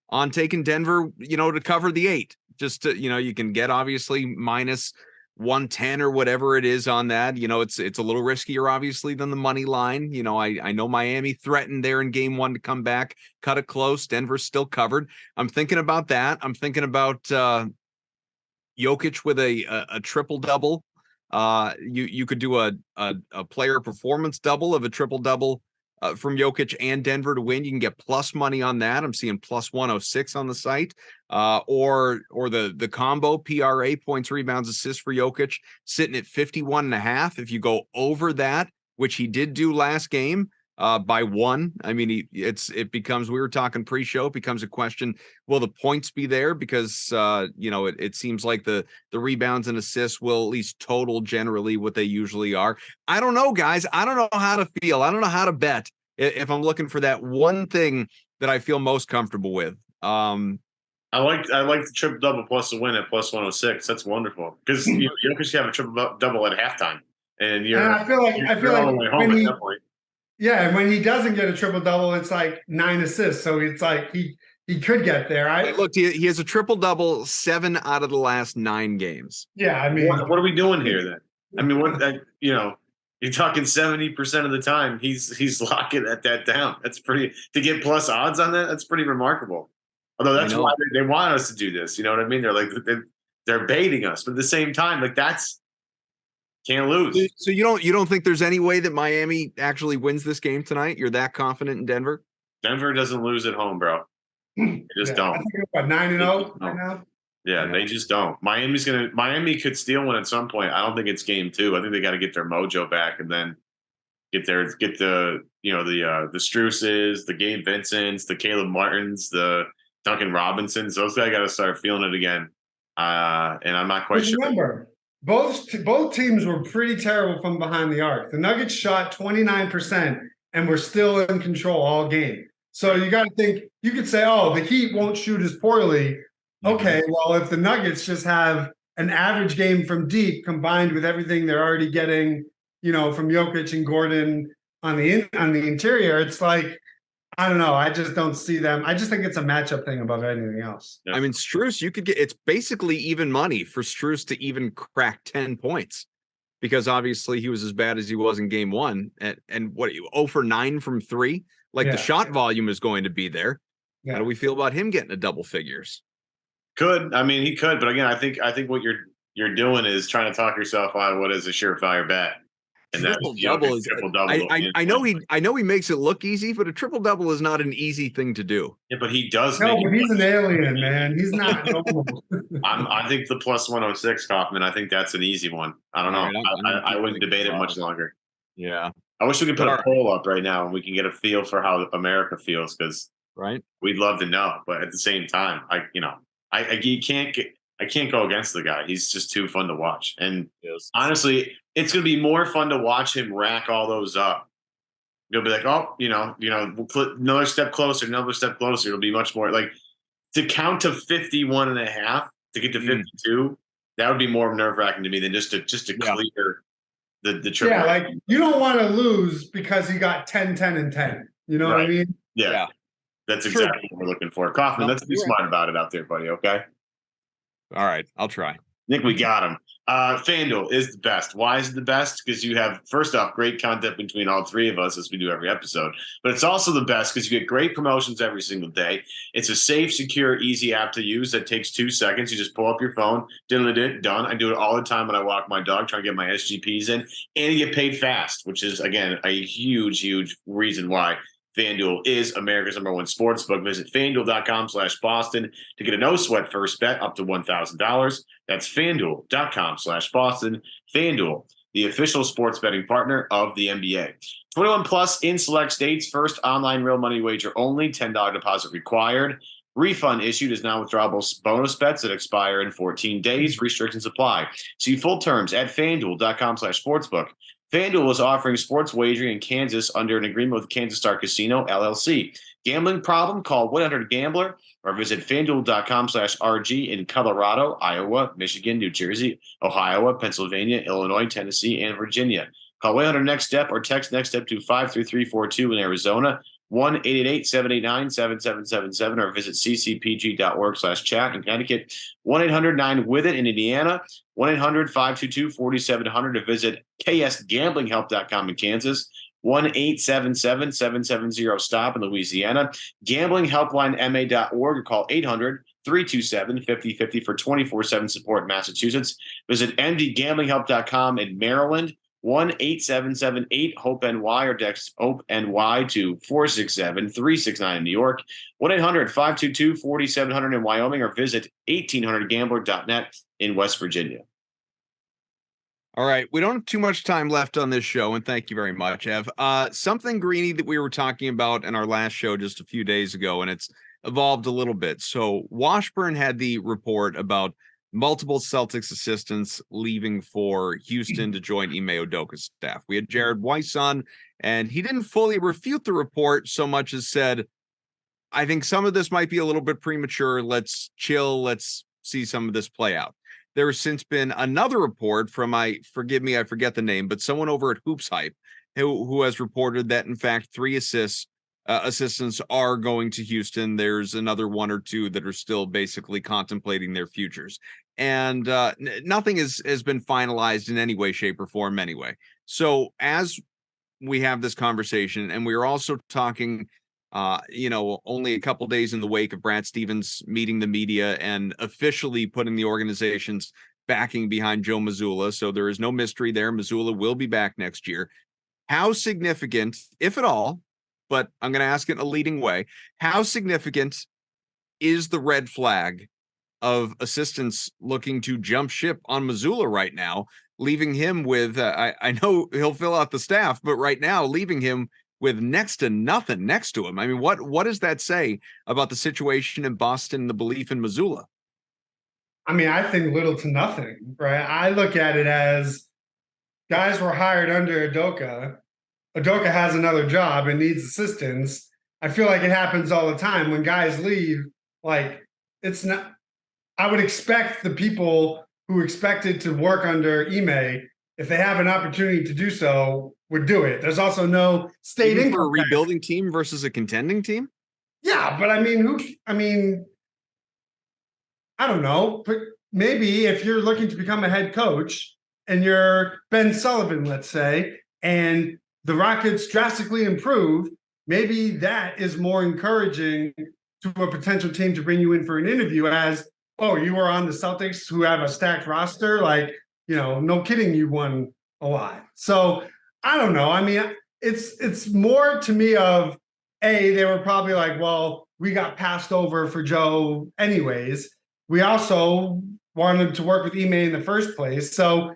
on taking Denver, to cover the 8. Just to, you can get obviously minus 110 or whatever it is on that. It's a little riskier, obviously, than the money line. I know Miami threatened there in game 1 to come back, cut it close. Denver's still covered. I'm thinking about that. I'm thinking about Jokic with a triple double. You could do a player performance double of a triple double from Jokic and Denver to win. You can get plus money on that. I'm seeing plus 106 on the site. Or the combo PRA, points, rebounds, assists for Jokic, sitting at 51.5. If you go over that, which he did do last game by 1, I mean, it becomes, we were talking pre-show, it becomes a question, will the points be there? Because it seems like the rebounds and assists will at least total generally what they usually are. I don't know, guys. I don't know how to feel. I don't know how to bet if I'm looking for that one thing that I feel most comfortable with. I like the triple double plus a win at plus 106. That's wonderful, because Jokic should have a triple double at halftime, and I feel like home at that point. Yeah, and when he doesn't get a triple double, it's like 9 assists. So it's like he could get there. Look, he has a triple double 7 out of the last 9 games. Yeah, I mean, what are we doing here then? I mean, you're talking 70% of the time he's locking that down. That's pretty, to get plus odds on that. That's pretty remarkable. Although that's why they want us to do this. You know what I mean? They're like, they're baiting us, but at the same time, like, that's, can't lose. So you don't think there's any way that Miami actually wins this game tonight? You're that confident in Denver? Denver doesn't lose at home, bro. They just don't. I think it's what, 9-0 right now? Yeah, they just don't. Miami could steal one at some point. I don't think it's game 2. I think they got to get their mojo back and then get the Struces, the Gabe Vincents, the Caleb Martins, the Duncan Robinsons. Those guys got to start feeling it again. And I'm not quite sure. Remember, both teams were pretty terrible from behind the arc. The Nuggets shot 29% and were still in control all game. So you got to think, you could say, oh, the Heat won't shoot as poorly. Okay, well, if the Nuggets just have an average game from deep combined with everything they're already getting, from Jokic and Gordon on the interior, it's like, I don't know. I just don't see them. I just think it's a matchup thing above anything else. I mean, Strus, it's basically even money for Strus to even crack 10 points because obviously he was as bad as he was in game 1. And what, 0 for 9 from 3? Like the shot volume is going to be there. How do we feel about him getting to double figures? Could. I mean, he could. But again, I think what you're doing is trying to talk yourself out of what is a surefire bet. And triple double is triple double. I know he makes it look easy, but a triple double is not an easy thing to do. Yeah, but he does. No, but he's an alien, man. He's not normal. I think the plus 106, Kaufman. I think that's an easy one. I don't know. I wouldn't debate it much longer. Yeah. I wish we could put a poll up right now and we can get a feel for how America feels because we'd love to know. But at the same time, I can't go against the guy. He's just too fun to watch. And honestly, it's going to be more fun to watch him rack all those up. You'll be like, oh, we'll put another step clear. It'll be much more like to count to 51 and a half to get to 52. That would be more nerve wracking to me than just to clear the triple. Yeah, like you don't want to lose because you got 10, 10, and 10. You know what I mean? Yeah. That's exactly what we're looking for. Kaufman, let's be smart about it out there, buddy. Okay. All right, I'll try. Nick, we got him. FanDuel is the best. Why is it the best? Because you have, first off, great content between all three of us as we do every episode. But it's also the best because you get great promotions every single day. It's a safe, secure, easy app to use that takes 2 seconds. You just pull up your phone, done. I do it all the time when I walk my dog, trying to get my SGPs in. And you get paid fast, which is, again, a huge, huge reason why FanDuel is America's #1 sportsbook. Visit FanDuel.com/Boston to get a no-sweat first bet up to $1,000. That's FanDuel.com/Boston. FanDuel, the official sports betting partner of the NBA. 21 plus in select states. First online real money wager only. $10 deposit required. Refund issued is now withdrawable bonus bets that expire in 14 days. Restrictions apply. See full terms at FanDuel.com/sportsbook. FanDuel is offering sports wagering in Kansas under an agreement with Kansas Star Casino, LLC. Gambling problem? Call 1-800-GAMBLER or visit FanDuel.com/RG in Colorado, Iowa, Michigan, New Jersey, Ohio, Pennsylvania, Illinois, Tennessee, and Virginia. Call 1-800-NEXT-STEP or text NEXT STEP to 53342 in Arizona, 1-888-789-7777 or visit ccpg.org/chat in Connecticut, 1-800-9-WITH-IT in Indiana, 1-800-522-4700 to visit ksgamblinghelp.com in Kansas, 1-877-770-STOP in Louisiana, gamblinghelplinema.org or call 800-327-5050 for 24/7 support in Massachusetts. Visit mdgamblinghelp.com in Maryland, 1-877-8-HOPE-NY or text HOPE-NY to 467-369 in New York, 1-800-522-4700 in Wyoming, or visit 1800gambler.net in West Virginia. All right, we don't have too much time left on this show, and thank you very much, Ev. Something, Greeny, that we were talking about in our last show just a few days ago, and it's evolved a little bit. So Washburn had the report about multiple Celtics assistants leaving for Houston to join Ime Udoka's staff. We had Jared Weiss on, and he didn't fully refute the report so much as said, I think some of this might be a little bit premature. Let's chill. Let's see some of this play out. There has since been another report from, forgive me, I forget the name, but someone over at Hoops Hype who has reported that, in fact, 3 assistants are going to Houston. There's another 1 or 2 that are still basically contemplating their futures. And nothing has been finalized in any way, shape, or form anyway. So as we have this conversation, and we are also talking, only a couple days in the wake of Brad Stevens meeting the media and officially putting the organization's backing behind Joe Mazzulla. So there is no mystery there. Mazzulla will be back next year. How significant, if at all, but I'm going to ask it in a leading way, how significant is the red flag of assistants looking to jump ship on Mazzulla right now, leaving him with, I know he'll fill out the staff, but right now leaving him with next to nothing next to him? I mean, what does that say about the situation in Boston and the belief in Mazzulla? I mean, I think little to nothing, right? I look at it as guys were hired under Udoka. Udoka has another job and needs assistance. I feel like it happens all the time when guys leave. Like, it's not I would expect the people who expected to work under Ime, if they have an opportunity to do so, would do it. There's also no state Even income for a tax. rebuilding team versus a contending team. Yeah, but I mean, I don't know. But maybe if you're looking to become a head coach and you're Ben Sullivan, let's say, and the Rockets drastically improve, maybe that is more encouraging to a potential team to bring you in for an interview as, oh, you were on the Celtics who have a stacked roster. Like, no kidding, you won a lot. So I don't know. I mean, it's more to me of, they were probably like, well, we got passed over for Joe anyways. We also wanted to work with Ime in the first place. So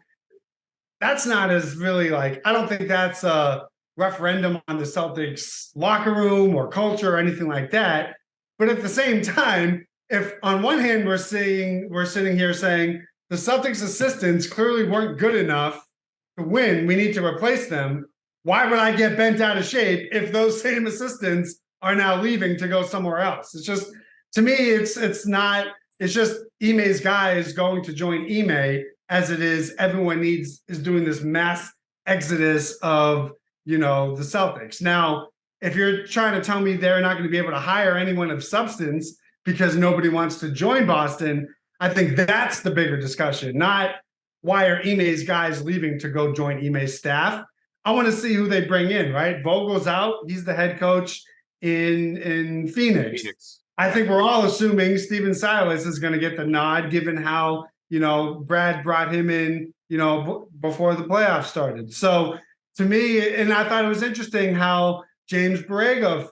that's not as really like, I don't think that's a referendum on the Celtics locker room or culture or anything like that. But at the same time, if on one hand we're sitting here saying the Celtics assistants clearly weren't good enough to win, we need to replace them. Why would I get bent out of shape if those same assistants are now leaving to go somewhere else? It's just, to me, it's just Ime's guys going to join Ime, as it is everyone is doing this mass exodus of the Celtics. Now, if you're trying to tell me they're not going to be able to hire anyone of substance because nobody wants to join Boston, I think that's the bigger discussion, not why are Ime's guys leaving to go join Ime's staff. I want to see who they bring in, right? Vogel's out. He's the head coach in Phoenix. I think we're all assuming Steven Silas is going to get the nod, given how, Brad brought him in, before the playoffs started. So to me, and I thought it was interesting how James Borrego,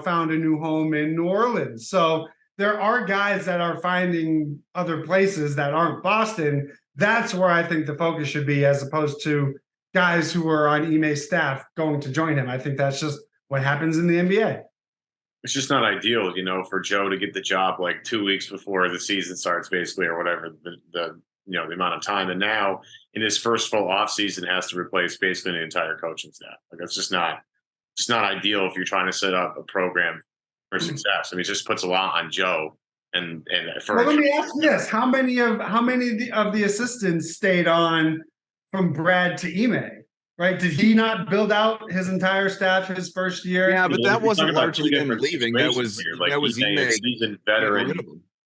found a new home in New Orleans. So there are guys that are finding other places that aren't Boston. That's where I think the focus should be, as opposed to guys who are on Ime's staff going to join him. I think that's just what happens in the NBA. It's just not ideal, for Joe to get the job like 2 weeks before the season starts, basically, or whatever the amount of time. And now in his first full off season has to replace basically the entire coaching staff. Like, that's just not ideal if you're trying to set up a program for success. I mean, it just puts a lot on Joe. And well, let me ask you this: how many of the assistants stayed on from Brad to Ime? Right? Did he not build out his entire staff his first year? Yeah, but that wasn't largely them leaving. That was Ime, a seasoned veteran,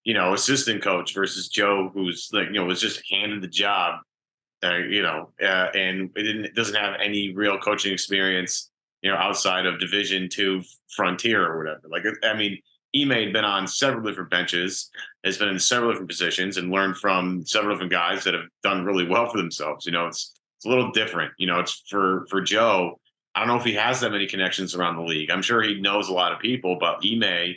assistant coach, versus Joe, who's was just handed the job, and it doesn't have any real coaching experience, outside of Division II Frontier or whatever. Like, I mean, Ime had been on several different benches, has been in several different positions, and learned from several different guys that have done really well for themselves. It's a little different. It's for Joe. I don't know if he has that many connections around the league. I'm sure he knows a lot of people, but Ime,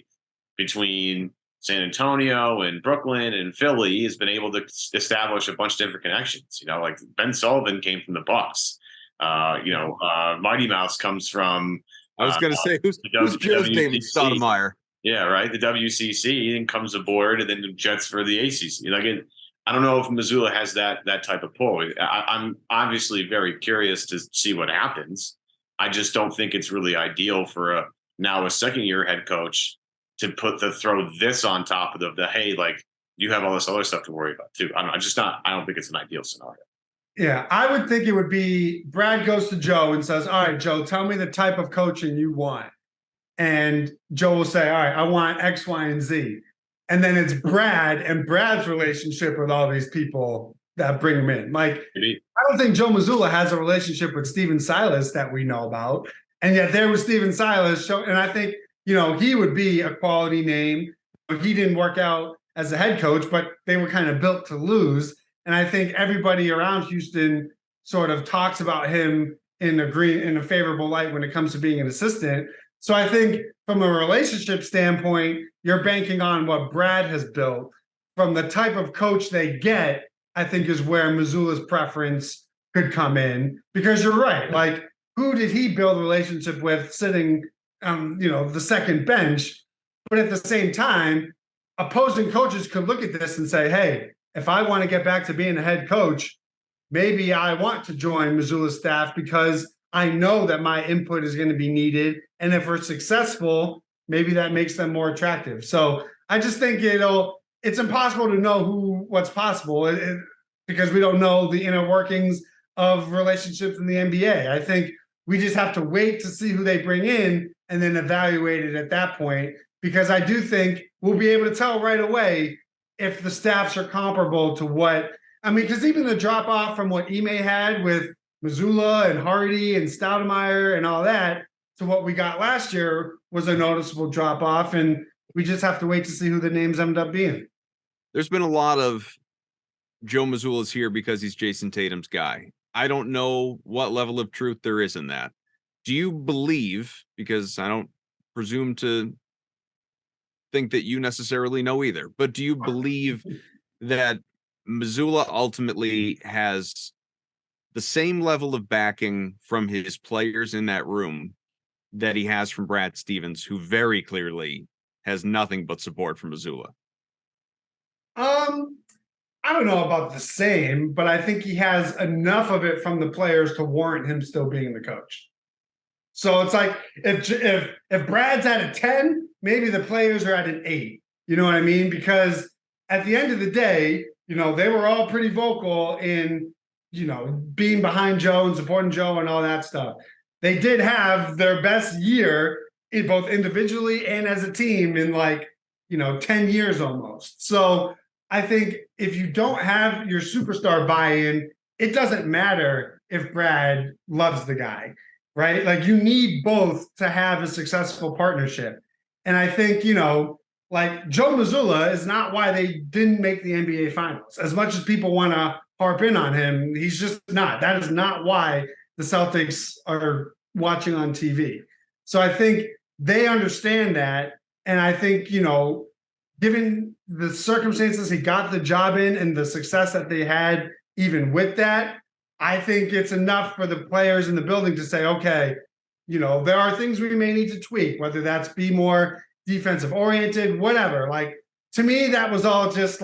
between San Antonio and Brooklyn and Philly, has been able to establish a bunch of different connections. Like Ben Sullivan came from the Bucks. Mighty Mouse comes from. I was going to say, who's Joe's David Stoudemire? Yeah, right. The WCC, and comes aboard, and then the Jets for the ACC. I don't know if Missoula has that type of pull. I'm obviously very curious to see what happens. I just don't think it's really ideal for a second-year head coach to throw this on top of the hey, like, you have all this other stuff to worry about too. I don't think it's an ideal scenario. Yeah, I would think it would be Brad goes to Joe and says, all right, Joe, tell me the type of coaching you want. And Joe will say, all right, I want X, Y, and Z. And then it's Brad and Brad's relationship with all these people that bring him in. Like, I don't think Joe Missoula has a relationship with Steven Silas that we know about. And yet there was Steven Silas. And I think, he would be a quality name. He didn't work out as a head coach, but they were kind of built to lose. And I think everybody around Houston sort of talks about him in a favorable light when it comes to being an assistant. So I think from a relationship standpoint, you're banking on what Brad has built. From the type of coach they get, I think is where Missoula's preference could come in. Because you're right. Like, who did he build a relationship with sitting the second bench? But at the same time, opposing coaches could look at this and say, hey, if I want to get back to being a head coach, maybe I want to join Missoula's staff because I know that my input is going to be needed. And if we're successful, maybe that makes them more attractive. So I just think it'll it's impossible to know what's possible because we don't know the inner workings of relationships in the NBA. I think we just have to wait to see who they bring in and then evaluate it at that point, because I do think we'll be able to tell right away if the staffs are comparable to what, I mean, because even the drop off from what Ime had with Mazzulla and Hardy and Stoudemire and all that to what we got last year was a noticeable drop off. And we just have to wait to see who the names end up being. There's been a lot of Joe Mazzulla's here because he's Jason Tatum's guy. I don't know what level of truth there is in that. Do you believe, because I don't presume to think that you necessarily know either, but do you believe that Mazzulla ultimately has the same level of backing from his players in that room that he has from Brad Stevens, who very clearly has nothing but support from Mazzulla? I don't know about the same, but I think he has enough of it from the players to warrant him still being the coach. So it's like if Brad's at a 10, maybe the players are at an 8. You know what I mean? Because at the end of the day, you know, they were all pretty vocal in, you know, being behind Joe and supporting Joe and all that stuff. They did have their best year in both individually and as a team in 10 years almost. So I think if you don't have your superstar buy-in, it doesn't matter if Brad loves the guy, right? Like, you need both to have a successful partnership. And I think, Joe Mazzulla is not why they didn't make the NBA Finals. As much as people want to harp in on him, he's just not. That is not why the Celtics are watching on TV. So I think they understand that. And I think, given the circumstances he got the job in and the success that they had even with that, I think it's enough for the players in the building to say, okay, there are things we may need to tweak, whether that's be more defensive oriented, whatever. Like, to me, that was all just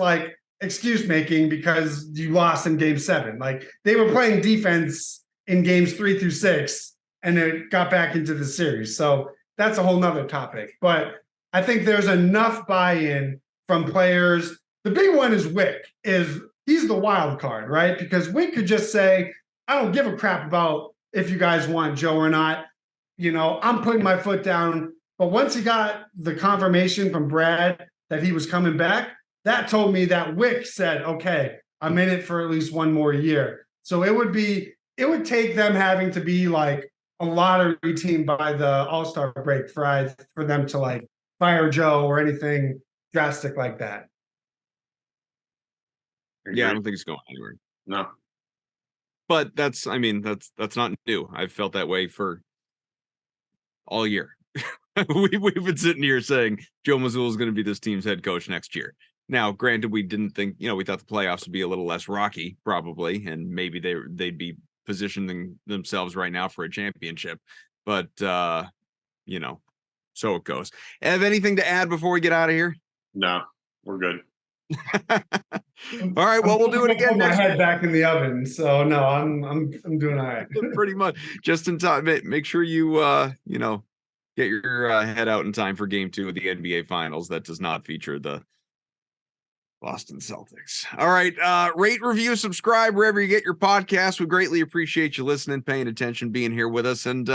excuse making because you lost in game 7. Like, they were playing defense in games 3 through 6 and it got back into the series. So that's a whole nother topic. But I think there's enough buy-in from players. The big one is Wick. He's the wild card, right? Because Wick could just say, I don't give a crap about if you guys want Joe or not. I'm putting my foot down. But once he got the confirmation from Brad that he was coming back, that told me that Wick said, okay, I'm in it for at least one more year. So it would take them having to be like a lottery team by the All-Star break for them to fire Joe or anything drastic like that. Yeah, I don't think it's going anywhere. No. But that's not new. I've felt that way for all year. We've been sitting here saying Joe Mazzulla is going to be this team's head coach next year. Now, granted, we didn't think, we thought the playoffs would be a little less rocky, probably, and maybe they'd be positioning themselves right now for a championship. But, so it goes. Have anything to add before we get out of here? No, we're good. All right, well, we'll do it again. My head back in the oven, so no, I'm doing all right. Pretty much, just in time. Make sure you get your head out in time for Game 2 of the NBA Finals. That does not feature the Boston Celtics. All right, rate, review, subscribe wherever you get your podcasts. We greatly appreciate you listening, paying attention, being here with us, and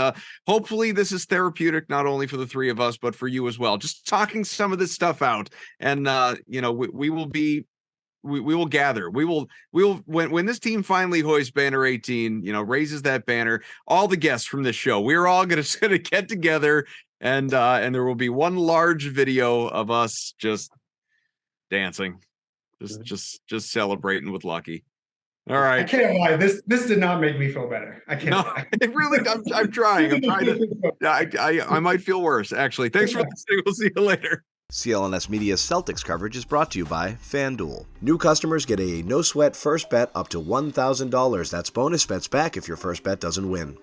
hopefully this is therapeutic not only for the three of us but for you as well. Just talking some of this stuff out, and we will gather. We will when this team finally hoists banner 18, raises that banner. All the guests from this show, we're all gonna get together, and there will be one large video of us just dancing. Just celebrating with Lucky. All right. I can't lie. This did not make me feel better. I can't lie. It really, I'm trying. I might feel worse, actually. Thanks for listening. We'll see you later. CLNS Media's Celtics coverage is brought to you by FanDuel. New customers get a no-sweat first bet up to $1,000. That's bonus bets back if your first bet doesn't win.